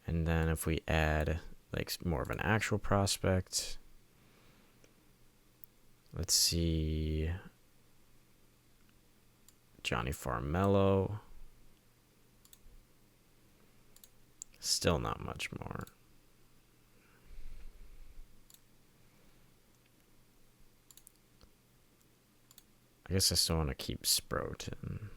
Speaker 1: And then if we add like more of an actual prospect, let's see, Johnny Farmello. Still not much more. I guess I still want to keep Sprout in.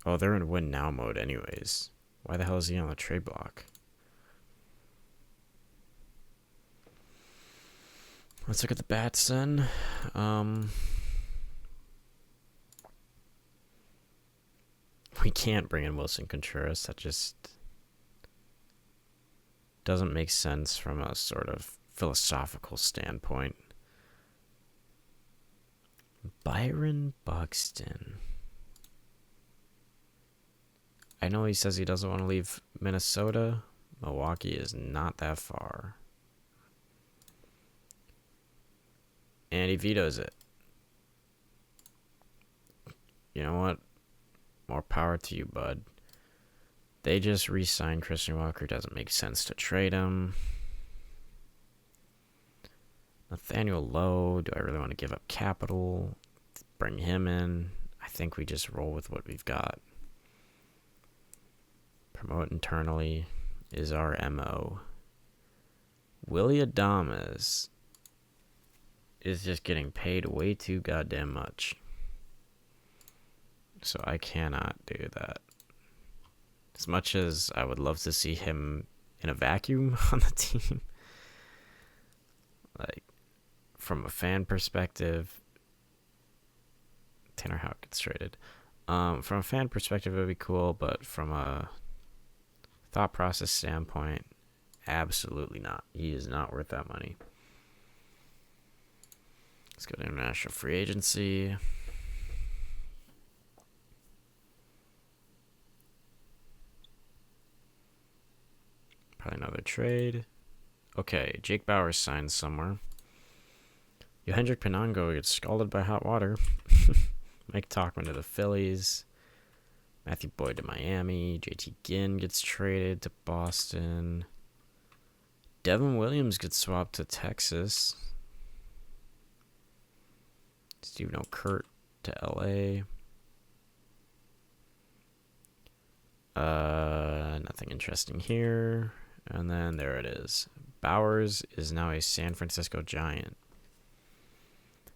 Speaker 1: Oh, they're in win now mode anyways. Why the hell is he on the trade block? Let's look at the bats then. We can't bring in Wilson Contreras. That just doesn't make sense from a sort of philosophical standpoint. Byron Buxton. I know he says he doesn't want to leave Minnesota. Milwaukee is not that far. And he vetoes it. You know what? More power to you, bud. They just re-signed Christian Walker. Doesn't make sense to trade him. Nathaniel Lowe. Do I really want to give up capital? Bring him in? I think we just roll with what we've got. Promote internally is our MO. Willy Adames is just getting paid way too goddamn much. So I cannot do that. As much as I would love to see him in a vacuum on the team. Like, from a fan perspective, Tanner Houck gets traded. From a fan perspective, it would be cool, but from a thought process standpoint, absolutely not. He is not worth that money. Let's go to international free agency. Probably another trade. Okay, Jake Bauers signs somewhere. Yohendrick Pinango gets scalded by hot water. Mike Tauchman to the Phillies. Matthew Boyd to Miami. JT Ginn gets traded to Boston. Devin Williams gets swapped to Texas. Stephen O'Kurt to LA. Nothing interesting here. And then there it is. Bauers is now a San Francisco Giant.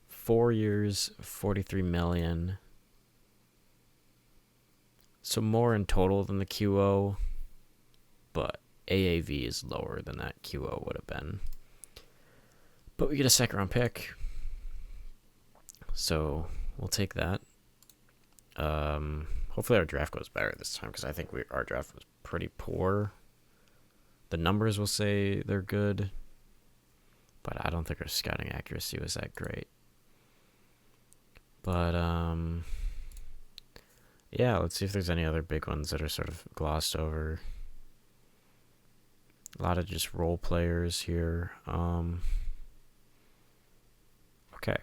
Speaker 1: 4 years, $43 million. So more in total than the QO, but AAV is lower than that QO would have been. But we get a second round pick, so we'll take that. Hopefully our draft goes better this time, because I think our draft was pretty poor. The numbers will say they're good, but I don't think our scouting accuracy was that great. But yeah, let's see if there's any other big ones that are sort of glossed over. A lot of just role players here. Okay.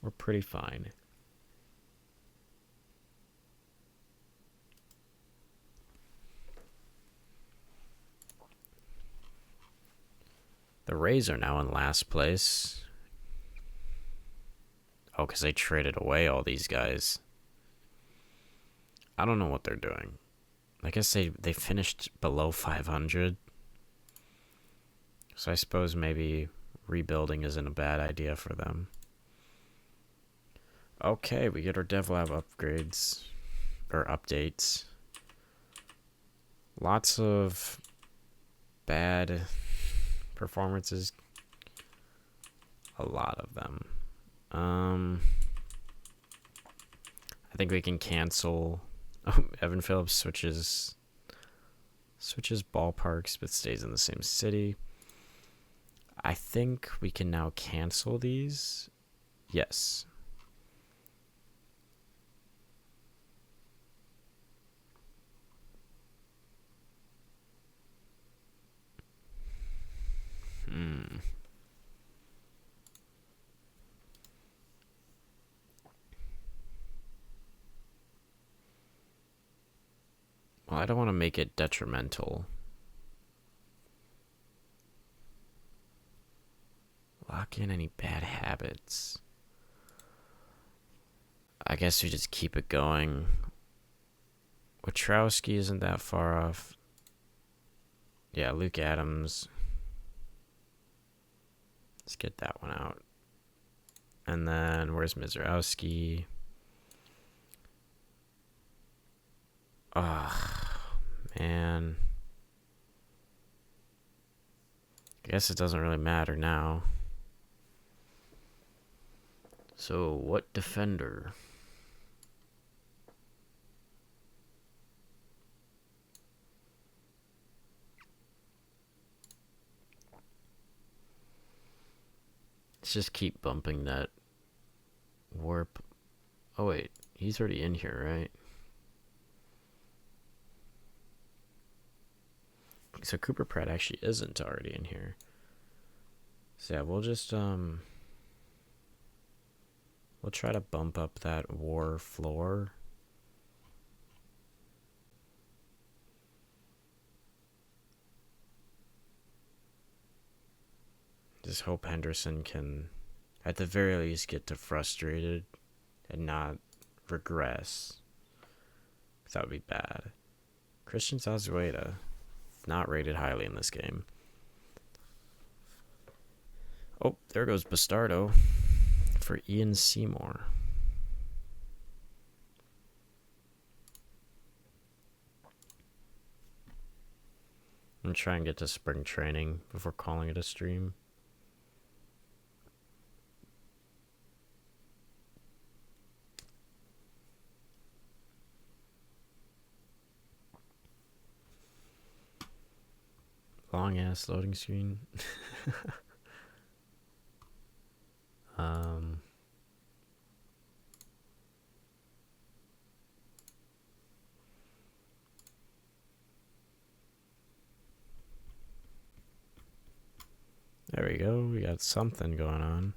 Speaker 1: We're pretty fine. The Rays are now in last place. Oh, because they traded away all these guys. I don't know what they're doing. I guess they finished below 500. So I suppose maybe rebuilding isn't a bad idea for them. Okay, we get our DevLab upgrades. Or updates. Lots of bad performances. A lot of them. I think we can cancel. Evan Phillips switches ballparks but stays in the same city. I think we can now cancel these. Yes. Well, I don't want to make it detrimental. Lock in any bad habits. I guess we just keep it going. Wachowski isn't that far off. Yeah, Luke Adams. Let's get that one out. And then, where's Mizrowski? Man. I guess it doesn't really matter now. So, what defender? Let's just keep bumping that warp. Oh, wait. He's already in here, right? So Cooper Pratt actually isn't already in here. So yeah, we'll just we'll try to bump up that WAR floor. Just hope Henderson can, at the very least, get to frustrated and not regress. That would be bad. Christian Zazueta, not rated highly in this game. Oh, there goes Bastardo for Ian Seymour. I'm going to try and get to spring training before calling it a stream. Long ass loading screen. There we go. We got something going on.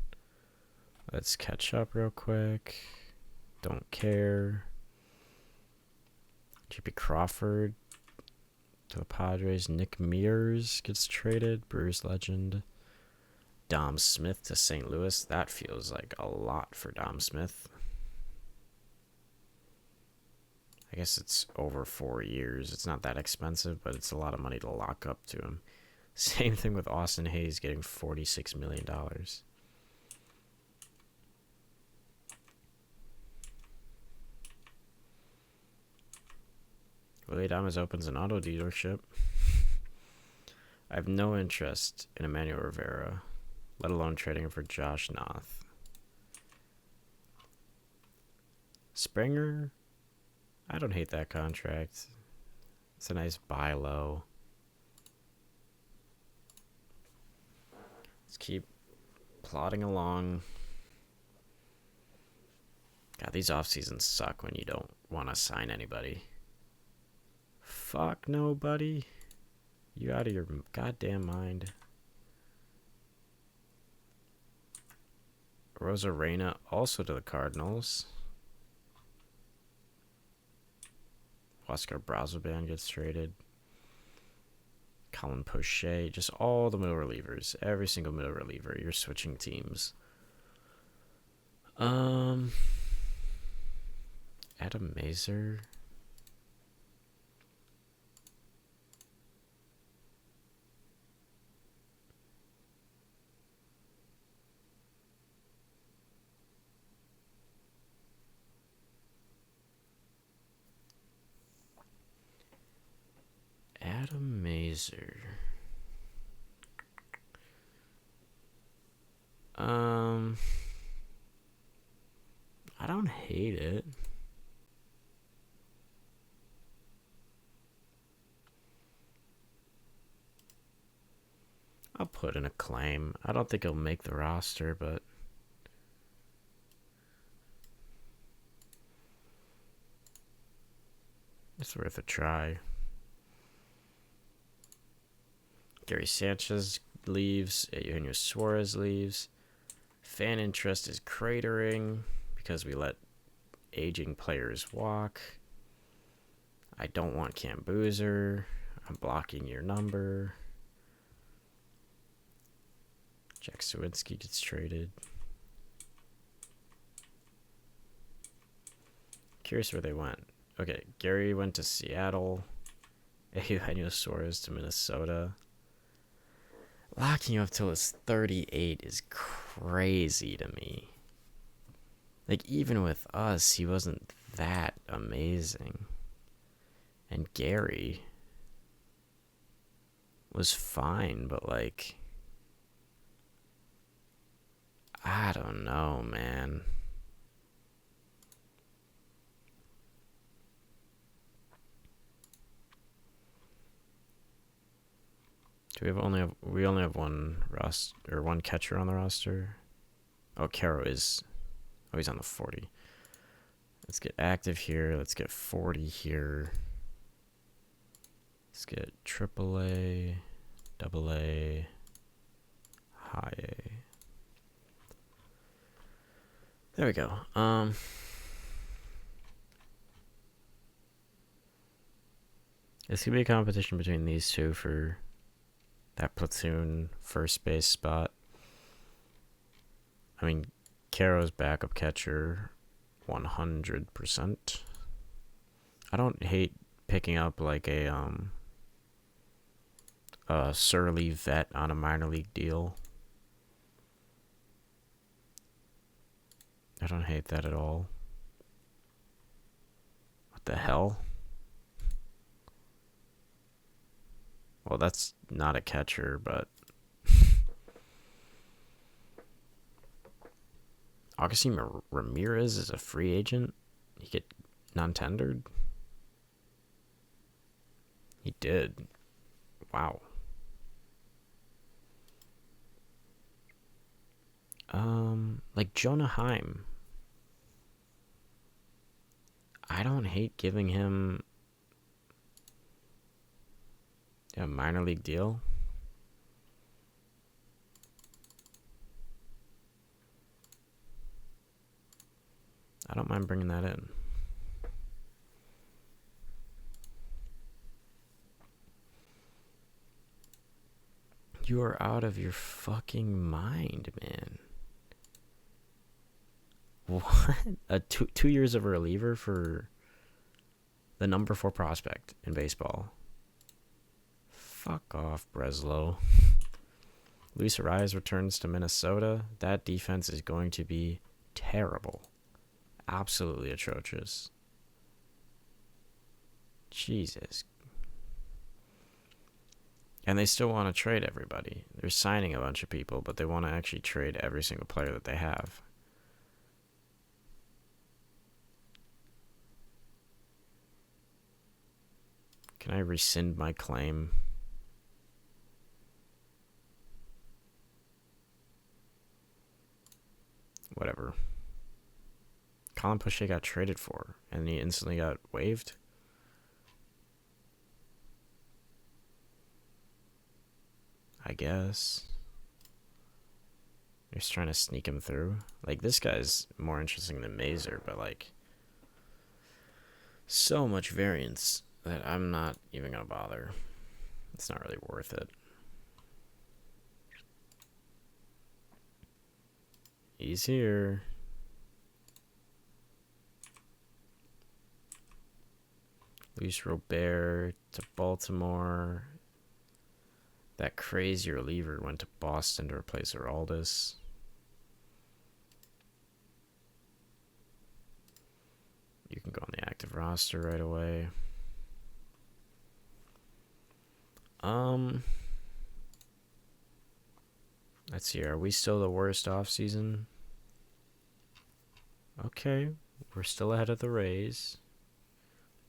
Speaker 1: Let's catch up real quick. Don't care. JP Crawford to the Padres. Nick Mears gets traded. Brewers legend. Dom Smith to St. Louis. That feels like a lot for Dom Smith. I guess it's over 4 years. It's not that expensive, but it's a lot of money to lock up to him. Same thing with Austin Hayes getting $46 million. Willie Adames opens an auto dealership. I have no interest in Emmanuel Rivera, let alone trading him for Josh Noth. Springer, I don't hate that contract. It's a nice buy low. Let's keep plodding along. God, these off seasons suck when you don't want to sign anybody. Fuck nobody. You out of your goddamn mind. Rosarena also to the Cardinals. Oscar Brazoban gets traded. Colin Poche. Just all the middle relievers. Every single middle reliever. You're switching teams. Adam Mazer. Adam Mazer. I don't hate it. I'll put in a claim. I don't think he'll make the roster, but it's worth a try. Gary Sanchez leaves. Eugenio Suarez leaves. Fan interest is cratering because we let aging players walk. I don't want Cam Boozer. I'm blocking your number. Jack Sawinski gets traded. Curious where they went. Okay, Gary went to Seattle. Eugenio Suarez to Minnesota. Locking you up till his 38 is crazy to me. Like, even with us, he wasn't that amazing. And Gary was fine, but, like, I don't know, man. We only have one one catcher on the roster. Oh, Caro is. Oh, he's on the 40. Let's get active here. Let's get 40 here. Let's get AAA, AA, high A. There we go. It's gonna be a competition between these two for that platoon first base spot. I mean, Caro's backup catcher, 100%. I don't hate picking up like a surly vet on a minor league deal. I don't hate that at all. What the hell? Well, that's not a catcher, but Augustine Ramirez is a free agent. He get non-tendered. He did. Wow. Like Jonah Heim. I don't hate giving him a minor league deal. I don't mind bringing that in. You are out of your fucking mind, man. What? Two years of a reliever for the number 4 prospect in baseball. Fuck off, Breslow. Luis Arias returns to Minnesota. That defense is going to be terrible. Absolutely atrocious. Jesus. And they still want to trade everybody. They're signing a bunch of people, but they want to actually trade every single player that they have. Can I rescind my claim? Whatever. Colin Poche got traded for, and he instantly got waived. I guess. They're just trying to sneak him through. Like, this guy's more interesting than Mazer, but, like, so much variance that I'm not even going to bother. It's not really worth it. He's here. Luis Robert to Baltimore. That crazy reliever went to Boston to replace Araldis. You can go on the active roster right away. Let's see. Are we still the worst offseason? Okay. We're still ahead of the Rays.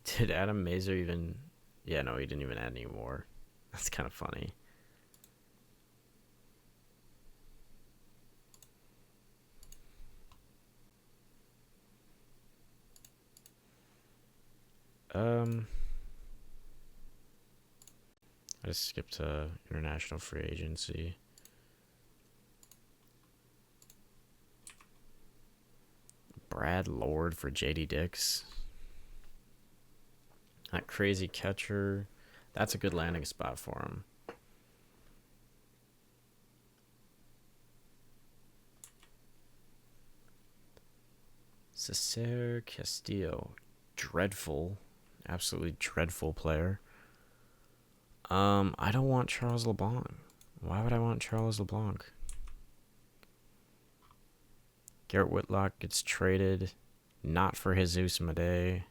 Speaker 1: Did Adam Mazer even... Yeah, no, he didn't even add any more. That's kind of funny. I just skipped international free agency. Brad Lord for JD Dix. That crazy catcher. That's a good landing spot for him. Cesar Castillo. Dreadful. Absolutely dreadful player. I don't want Charles LeBlanc. Why would I want Charles LeBlanc? Garrett Whitlock gets traded. Not for Jesus Madej.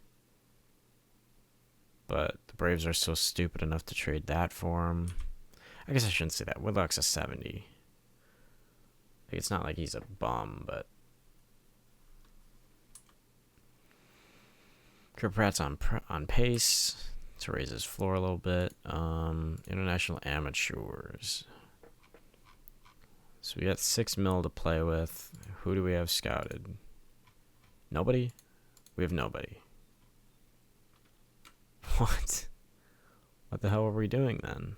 Speaker 1: But the Braves are so stupid enough to trade that for him. I guess I shouldn't say that. Whitlock's a 70. Like, it's not like he's a bum, but... Kurt Pratt's on pace to raise his floor a little bit. International amateurs. So we got $6 million to play with. Who do we have scouted? Nobody? We have nobody. What? What the hell were we doing then?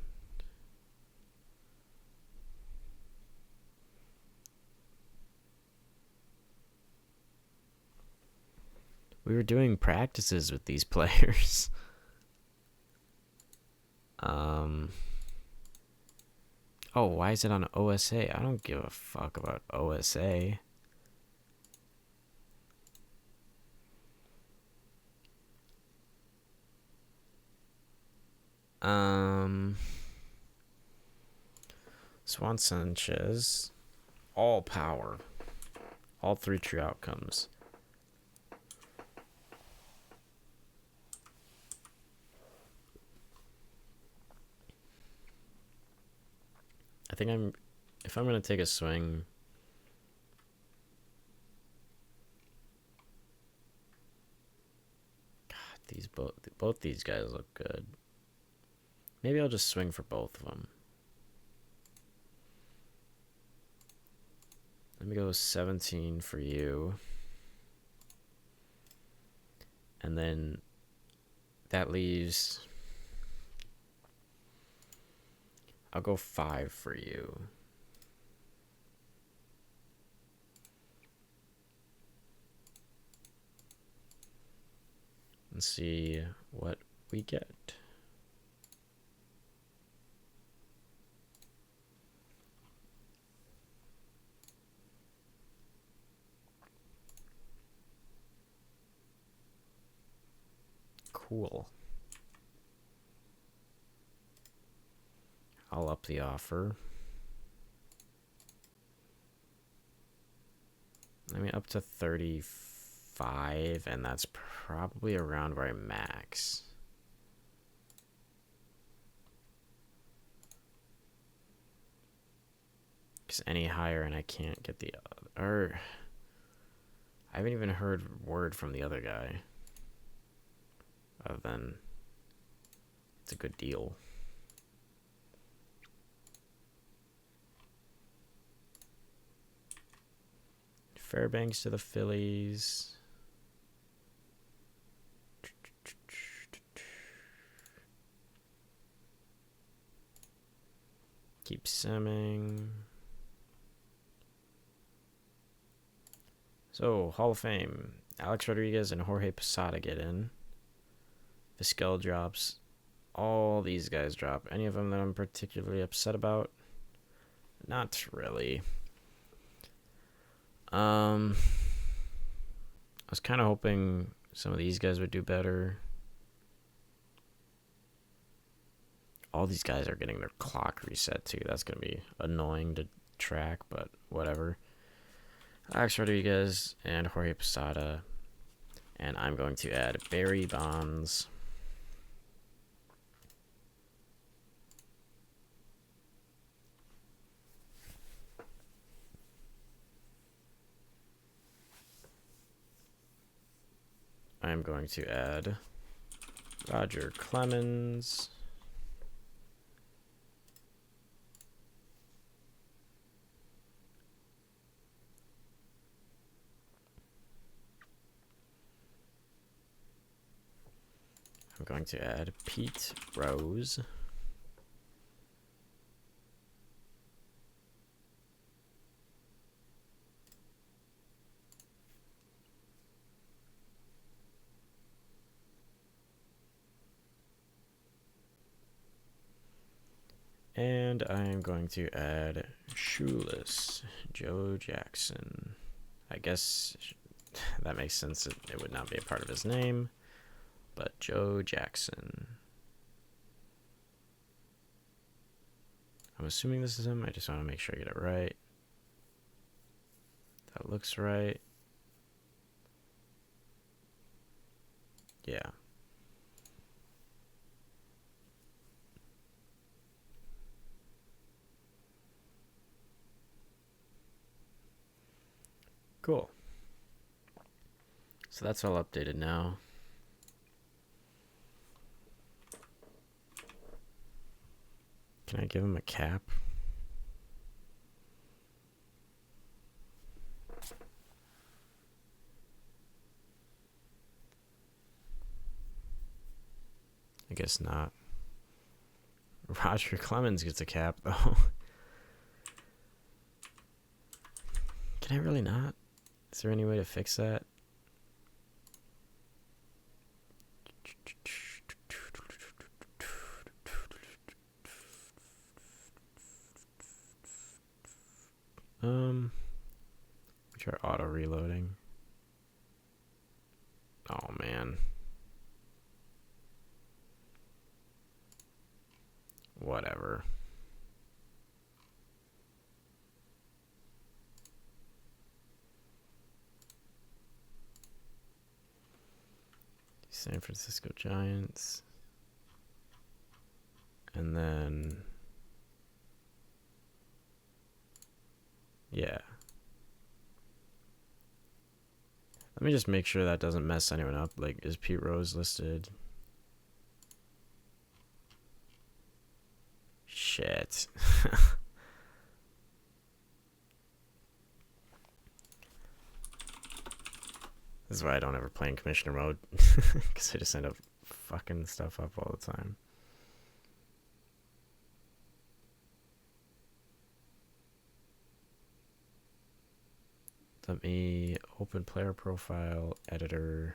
Speaker 1: We were doing practices with these players. Oh, why is it on OSA? I don't give a fuck about OSA. Swan Sanchez. All power. All 3 true outcomes. I think if I'm going to take a swing, God, both these guys look good. Maybe I'll just swing for both of them. Let me go 17 for you. And then that leaves... I'll go 5 for you. And see what we get. Cool. I'll up the offer. I mean, up to 35, and that's probably around where I max. Because any higher and I can't get the other. I haven't even heard word from the other guy. Other than it's a good deal. Fairbanks to the Phillies. Keep simming. So, Hall of Fame. Alex Rodriguez and Jorge Posada get in. Vizquel drops. All these guys drop. Any of them that I'm particularly upset about? Not really. I was kind of hoping some of these guys would do better. All these guys are getting their clock reset too. That's going to be annoying to track, but whatever. Alex Rodriguez and Jorge Posada. And I'm going to add Barry Bonds. I'm going to add Roger Clemens. I'm going to add Pete Rose. And I'm going to add Shoeless Joe Jackson. I guess that makes sense. It would not be a part of his name, but Joe Jackson. I'm assuming this is him. I just want to make sure I get it right. That looks right. Yeah. Cool. So that's all updated now. Can I give him a cap? I guess not. Roger Clemens gets a cap, though. Can I really not? Is there any way to fix that? Try auto reloading. Oh man. Whatever. San Francisco Giants. And then yeah. Let me just make sure that doesn't mess anyone up. Like, is Pete Rose listed? Shit. This is why I don't ever play in commissioner mode. Because I just end up fucking stuff up all the time. Let me open player profile, editor.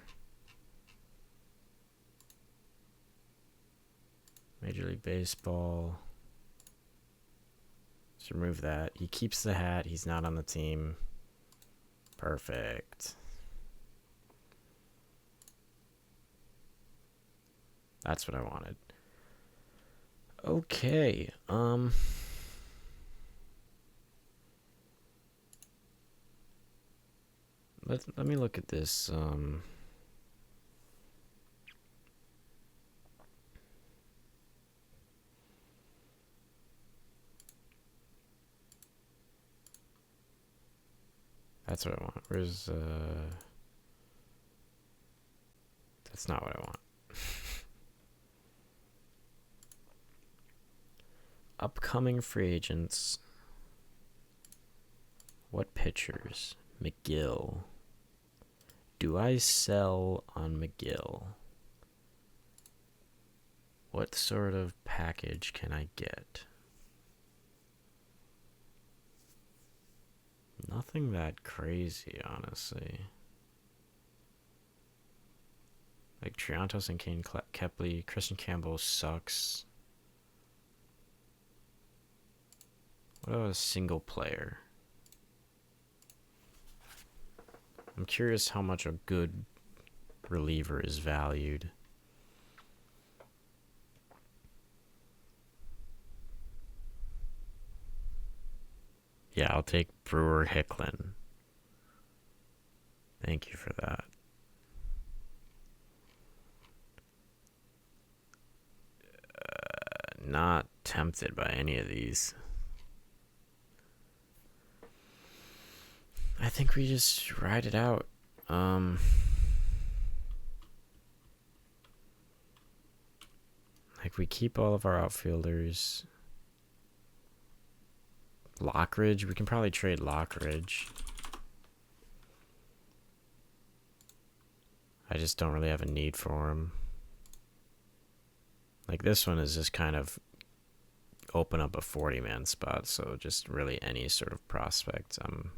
Speaker 1: Major League Baseball. Let's remove that. He keeps the hat. He's not on the team. Perfect. That's what I wanted. Okay. Let me look at this. That's what I want. Where's that's not what I want. Upcoming free agents. What pitchers? McGill. Do I sell on McGill? What sort of package can I get? Nothing that crazy, honestly. Like Triantos and Kane Kepley. Christian Campbell sucks. What about a single player? I'm curious how much a good reliever is valued. Yeah, I'll take Brewer Hicklin. Thank you for that. Not tempted by any of these. I think we just ride it out. Like, we keep all of our outfielders. Lockridge, we can probably trade Lockridge. I just don't really have a need for him. Like, this one is just kind of open up a 40-man spot, so just really any sort of prospect I'm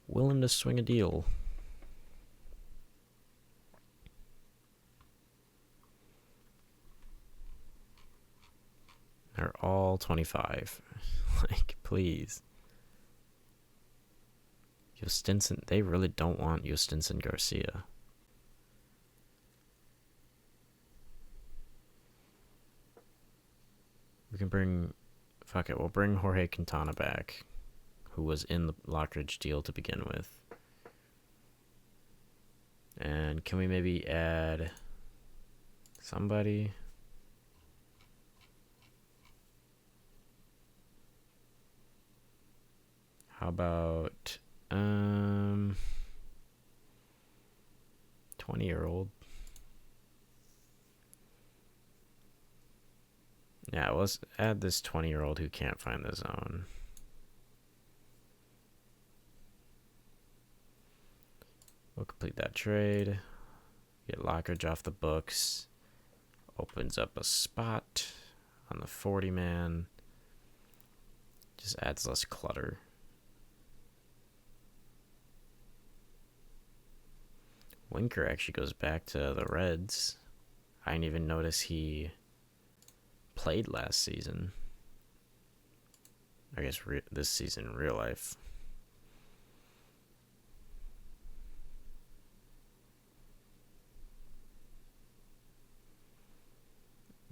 Speaker 1: willing to swing a deal. They're all 25. Like, please. Justinson, they really don't want Justinson Garcia. We can bring, fuck it, we'll bring Jorge Quintana back, who was in the Lockridge deal to begin with. And can we maybe add somebody? How about 20-year-old? Yeah, well, let's add this 20-year-old who can't find the zone. We'll complete that trade. Get Lockridge off the books. Opens up a spot. on the 40 man. Just adds less clutter. Winker actually goes back to the Reds. I didn't even notice he played last season. I guess this season in real life.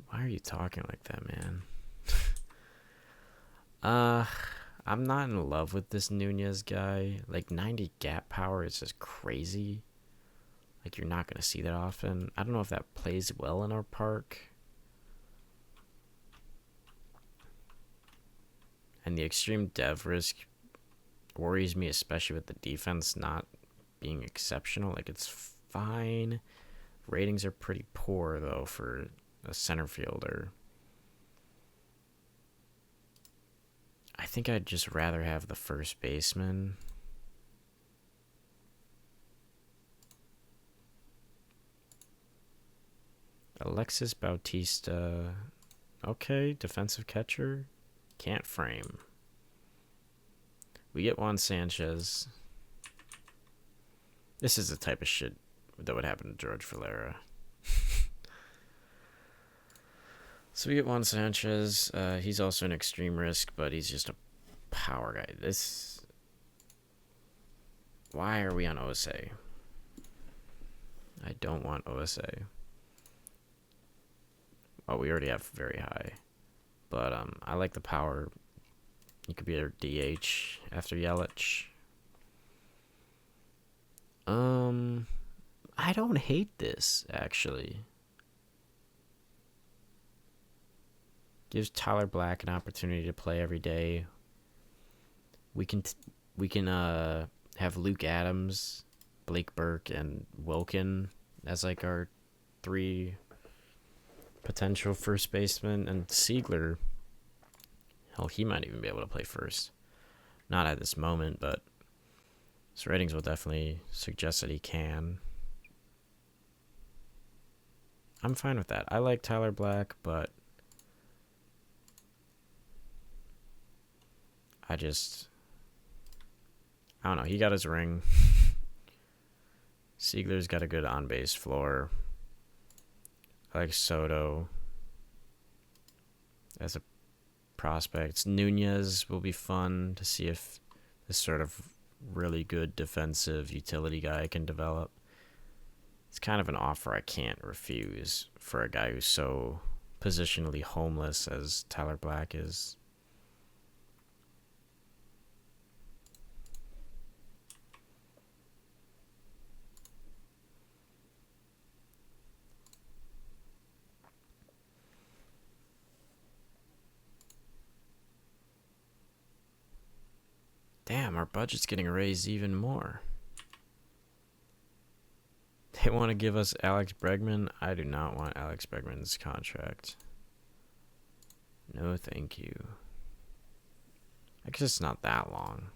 Speaker 1: Why are you talking like that, man? I'm not in love with this Nunez guy. Like 90 gap power is just crazy. Like you're not gonna see that often. I don't know if that plays well in our park. And the extreme dev risk worries me, especially with the defense not being exceptional. Like it's fine. Ratings are pretty poor though for a center fielder. I think I'd just rather have the first baseman. Alexis Bautista. Okay, defensive catcher. Can't frame. We get Juan Sanchez. This is the type of shit that would happen to George Valera. So we get Juan Sanchez. He's also an extreme risk, but he's just a power guy. Why are we on OSA? I don't want OSA. Oh, we already have very high. But I like the power. You could be a DH after Yelich. I don't hate this, actually. Gives Tyler Black an opportunity to play every day. We can have Luke Adams, Blake Burke, and Wilkin as like our 3 potential first basemen, and Siegler. Hell, he might even be able to play first. Not at this moment, but his ratings will definitely suggest that he can. I'm fine with that. I like Tyler Black, but I don't know. He got his ring. Siegler's got a good on-base floor. I like Soto as a prospect. Nunez will be fun to see if this sort of really good defensive utility guy can develop. It's kind of an offer I can't refuse for a guy who's so positionally homeless as Tyler Black is. Damn, our budget's getting raised even more. They want to give us Alex Bregman. I do not want Alex Bregman's contract. No, thank you. I guess it's not that long.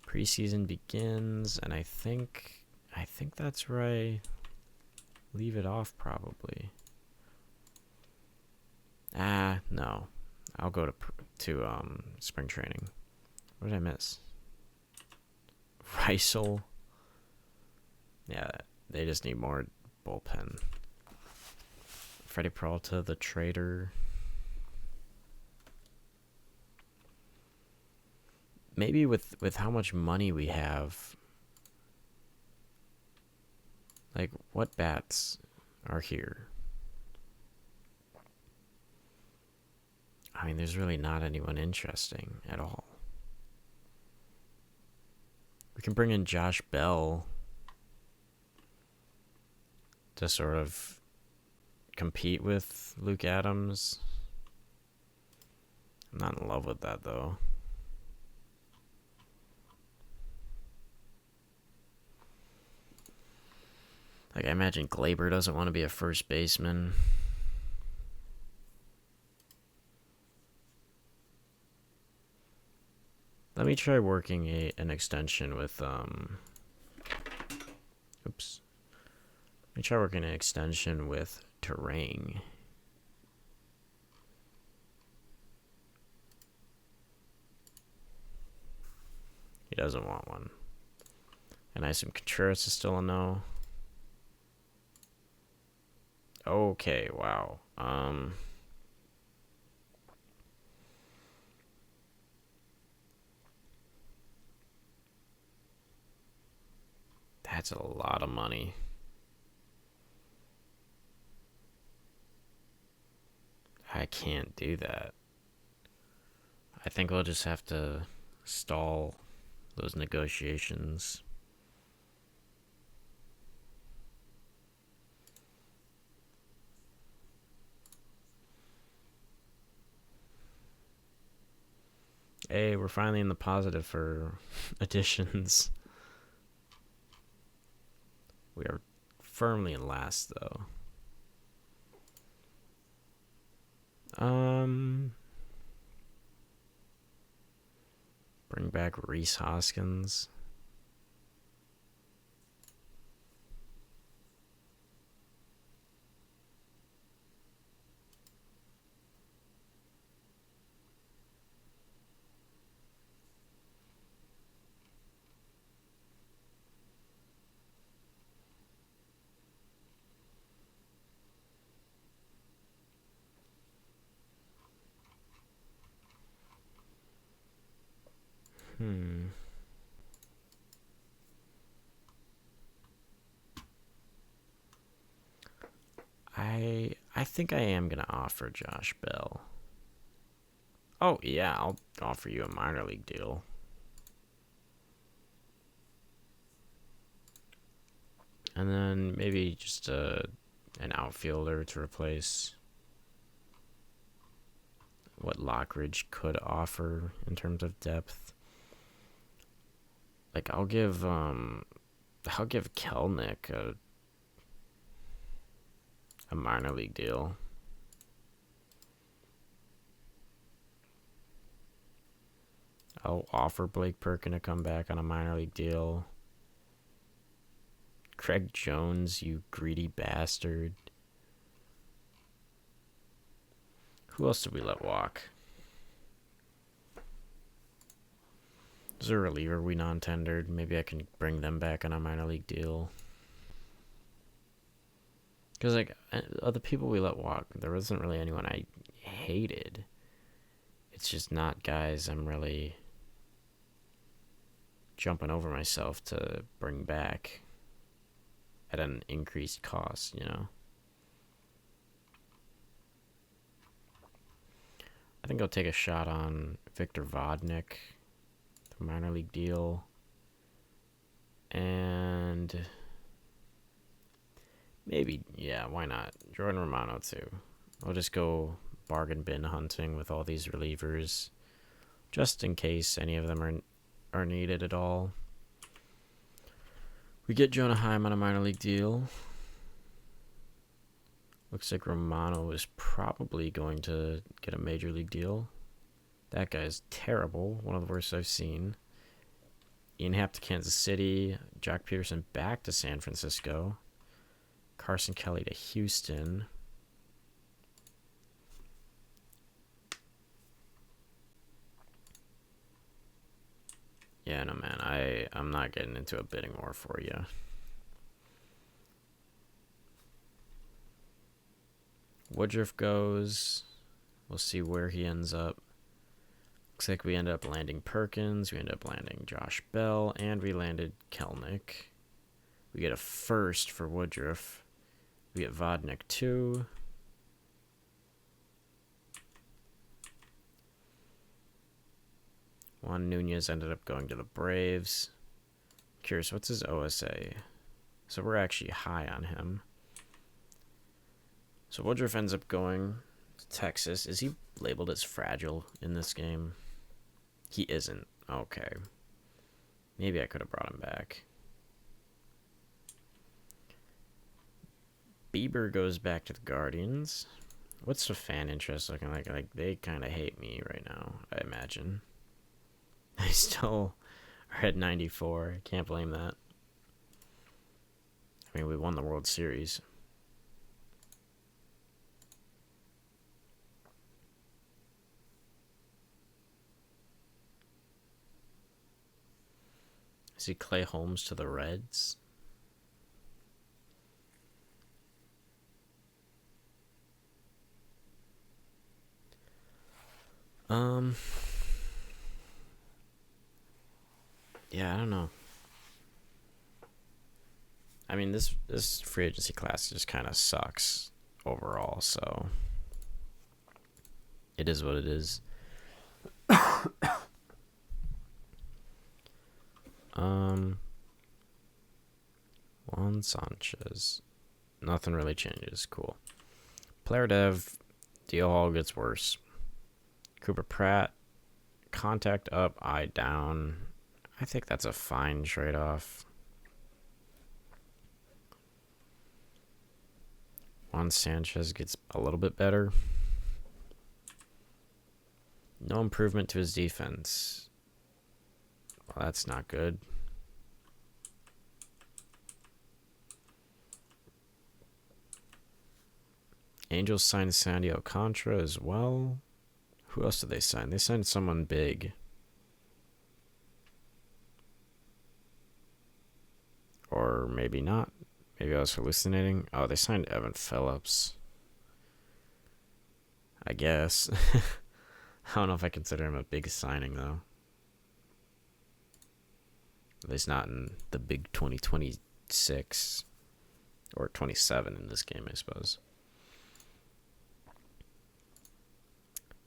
Speaker 1: Preseason begins, and I think that's where I leave it off probably. No. I'll go to spring training. What did I miss? Reisel. Yeah, they just need more bullpen. Freddie Peralta, the trader. Maybe with how much money we have, like what bats are here? I mean, there's really not anyone interesting at all. We can bring in Josh Bell to sort of compete with Luke Adams. I'm not in love with that, though. Like, I imagine Glaber doesn't want to be a first baseman. Let me try working an extension with, Let me try working an extension with Terang. doesn't want one. And I assume Contreras is still a no. Okay, wow. That's a lot of money. I can't do that. I think we'll just have to stall those negotiations. Hey, we're finally in the positive for additions. We are firmly in last, though. Bring back Rhys Hoskins. I think I am gonna offer Josh Bell. Oh yeah, I'll offer you a minor league deal. And then maybe just an outfielder to replace what Lockridge could offer in terms of depth. Like I'll give Kelnick a minor league deal. I'll offer Blake Perkin to come back on a minor league deal. Craig Jones, you greedy bastard. Who else did we let walk? Is there a reliever we non-tendered? Maybe I can bring them back on a minor league deal. Because, like, of the people we let walk, there wasn't really anyone I hated. It's just not guys I'm really jumping over myself to bring back at an increased cost, you know? I think I'll take a shot on Victor Vodnik, the minor league deal. And maybe, yeah, why not? Jordan Romano, too. I'll just go bargain bin hunting with all these relievers, just in case any of them are needed at all. We get Jonah Heim on a minor league deal. Looks like Romano is probably going to get a major league deal. That guy's terrible. One of the worst I've seen. Ian Happ to Kansas City. Jock Peterson back to San Francisco. Carson Kelly to Houston. Yeah, no, man. I'm not getting into a bidding war for you. Woodruff goes. We'll see where he ends up. Looks like we end up landing Perkins. We end up landing Josh Bell. And we landed Kelnick. We get a first for Woodruff. We get Vodnik too. Juan Nunez ended up going to the Braves. Curious, what's his OSA? So we're actually high on him. So Woodruff ends up going to Texas. Is he labeled as fragile in this game? He isn't. Okay. Maybe I could have brought him back. Bieber goes back to the Guardians. What's the fan interest looking like? Like, they kind of hate me right now, I imagine. They still are at 94. I can't blame that. I mean, we won the World Series. Is he Clay Holmes to the Reds? Yeah, I don't know. I mean, this free agency class just kind of sucks overall, so it is what it is. Juan Sanchez. Nothing really changes. Cool. Player dev, deal all gets worse. Cooper Pratt, contact up, eye down. I think that's a fine trade-off. Juan Sanchez gets a little bit better. No improvement to his defense. Well, that's not good. Angels signed Sandy Alcantara as well. Who else did they sign? They signed someone big. Or maybe not. Maybe I was hallucinating. Oh, they signed Evan Phillips. I guess. I don't know if I consider him a big signing, though. At least not in the big 2026. Or 27 in this game, I suppose.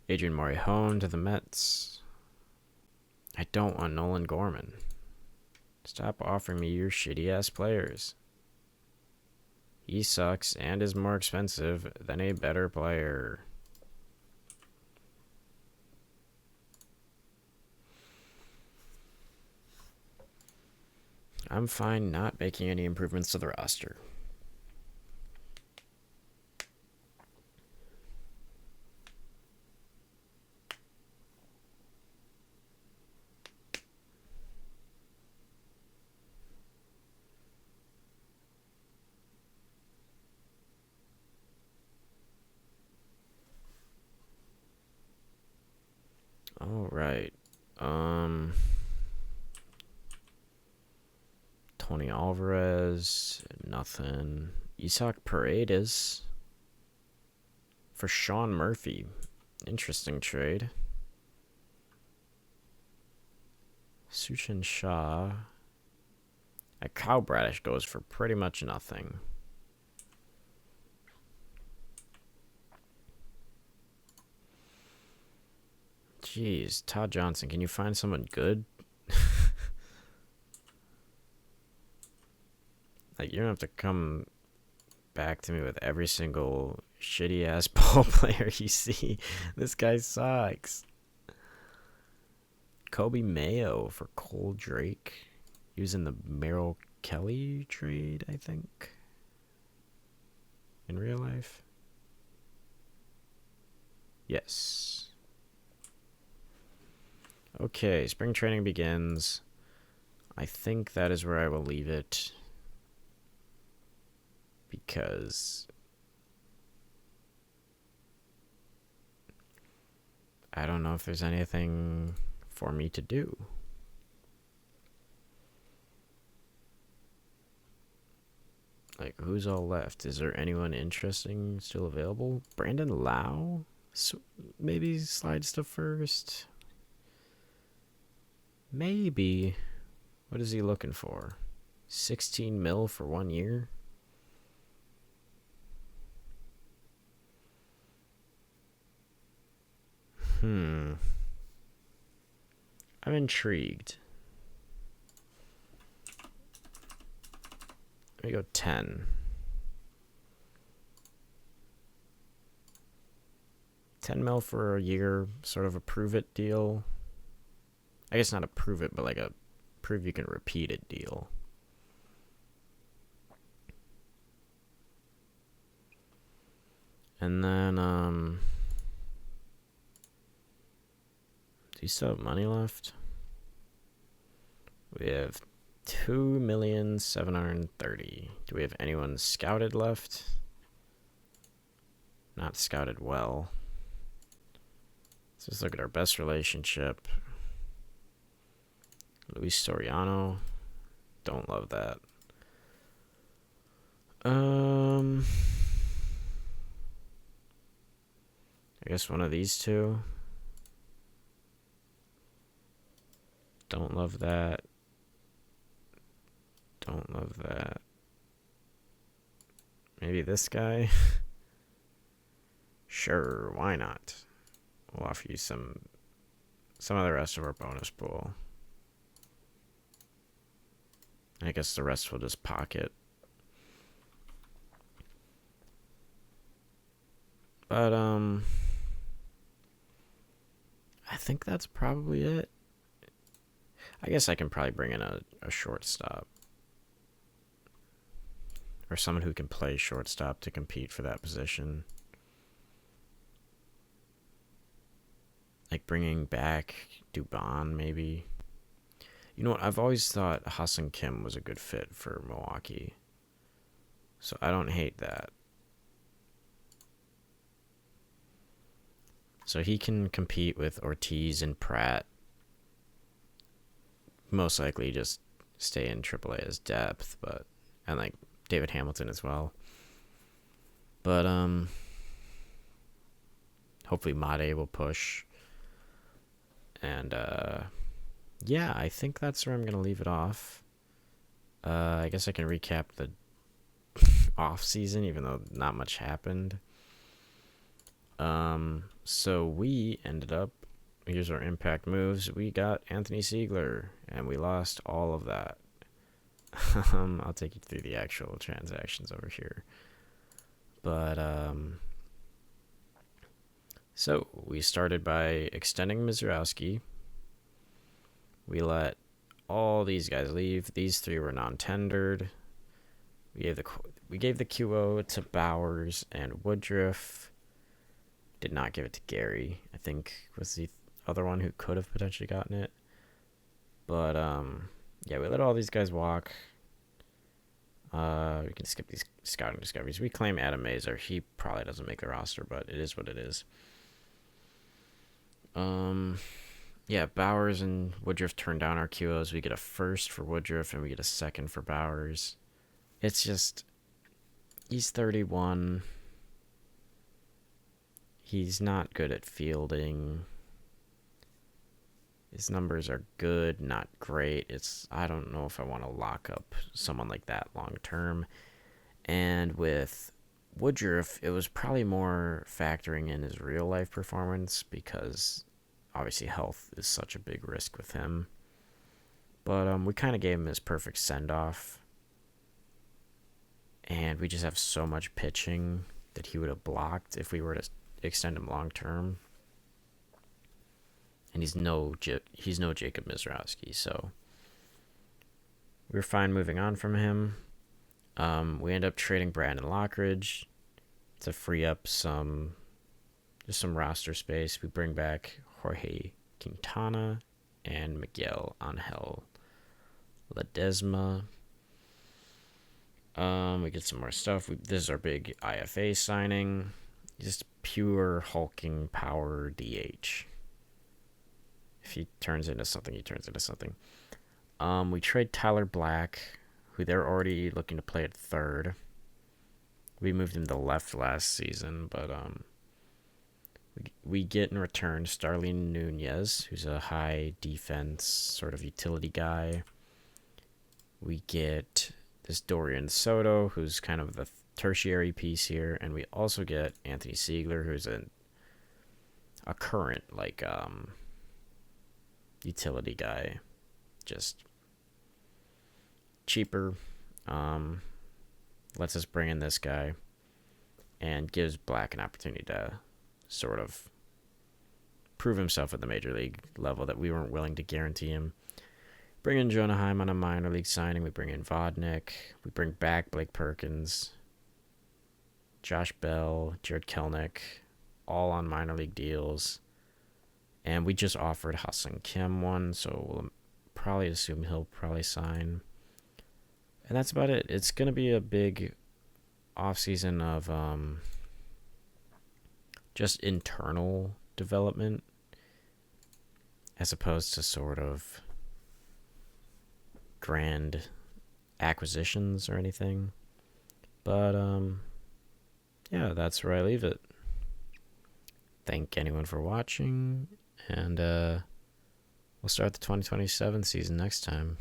Speaker 1: Adrian Morejon to the Mets. I don't want Nolan Gorman. Stop offering me your shitty-ass players. He sucks and is more expensive than a better player. I'm fine not making any improvements to the roster. All right. Tony Alvarez, nothing. Isaac Paredes for Sean Murphy. Interesting trade. Suchin Shah. Kyle Bradish goes for pretty much nothing. Jeez, Todd Johnson, can you find someone good? Like, you don't have to come back to me with every single shitty ass ball player you see. This guy sucks. Kobe Mayo for Cole Drake. Using the Merrill Kelly trade, I think. In real life. Yes. Okay, spring training begins. I think that is where I will leave it. Because I don't know if there's anything for me to do. Like, who's all left? Is there anyone interesting still available? Brandon Lau? So maybe slides to first. Maybe. What is he looking for? 16 mil for 1 year? I'm intrigued. Let me go 10. 10 mil for a year, sort of a prove it deal. I guess not a prove it, but like a prove you can repeat it deal. And then, do you still have money left? We have 2,730,000. Do we have anyone scouted left? Not scouted well. Let's just look at our best relationship. Luis Soriano. Don't love that. I guess one of these two. Don't love that. Don't love that. Maybe this guy? Sure, why not? We'll offer you some of the rest of our bonus pool. I guess the rest we'll just pocket. But, I think that's probably it. I guess I can probably bring in a shortstop. Or someone who can play shortstop to compete for that position. Like bringing back Dubon, maybe. You know what? I've always thought Ha-Seong Kim was a good fit for Milwaukee. So I don't hate that. So he can compete with Ortiz and Pratt. Most likely just stay in AAA as depth, and like David Hamilton as well. But hopefully Made will push. And yeah, I think that's where I'm gonna leave it off. I guess I can recap the off season, even though not much happened. So we ended up, here's our impact moves. We got Anthony Siegler, and we lost all of that. I'll take you through the actual transactions over here. But, so we started by extending Mizurowski. We let all these guys leave. These three were non-tendered. We gave the QO to Bowers and Woodruff. Did not give it to Gary. I think was the other one who could have potentially gotten it. But yeah, we let all these guys walk. We can skip these scouting discoveries. We claim Adam Mazur. He probably doesn't make the roster, but it is what it is. Yeah, Bowers and Woodruff turned down our QOs. We get a first for Woodruff and we get a second for Bowers. It's just, he's 31. He's not good at fielding. His numbers are good, not great. I don't know if I want to lock up someone like that long term. And with Woodruff, it was probably more factoring in his real life performance because obviously health is such a big risk with him. But we kind of gave him his perfect send-off. And we just have so much pitching that he would have blocked if we were to extend him long term. And he's no Jacob Mizurowski, so we're fine moving on from him. We end up trading Brandon Lockridge to free up some roster space. We bring back Jorge Quintana and Miguel Angel Ledesma. We get some more stuff. This is our big IFA signing. Just pure hulking power DH. If he turns into something, he turns into something. We trade Tyler Black, who they're already looking to play at third. We moved him to left last season, but we get in return Starlin Nunez, who's a high defense sort of utility guy. We get this Dorian Soto, who's kind of the tertiary piece here, and we also get Anthony Siegler, who's a current utility guy, just cheaper. Lets us bring in this guy and gives Black an opportunity to sort of prove himself at the major league level that we weren't willing to guarantee him. Bring in Jonah Heim on a minor league signing. We bring in Vodnik. We bring back Blake Perkins, Josh Bell, Jared Kelnick, all on minor league deals. And we just offered Ha-Seong Kim one, so we'll probably assume he'll probably sign. And that's about it. It's going to be a big offseason of just internal development as opposed to sort of grand acquisitions or anything. But yeah, that's where I leave it. Thank anyone for watching, and we'll start the 2027 season next time.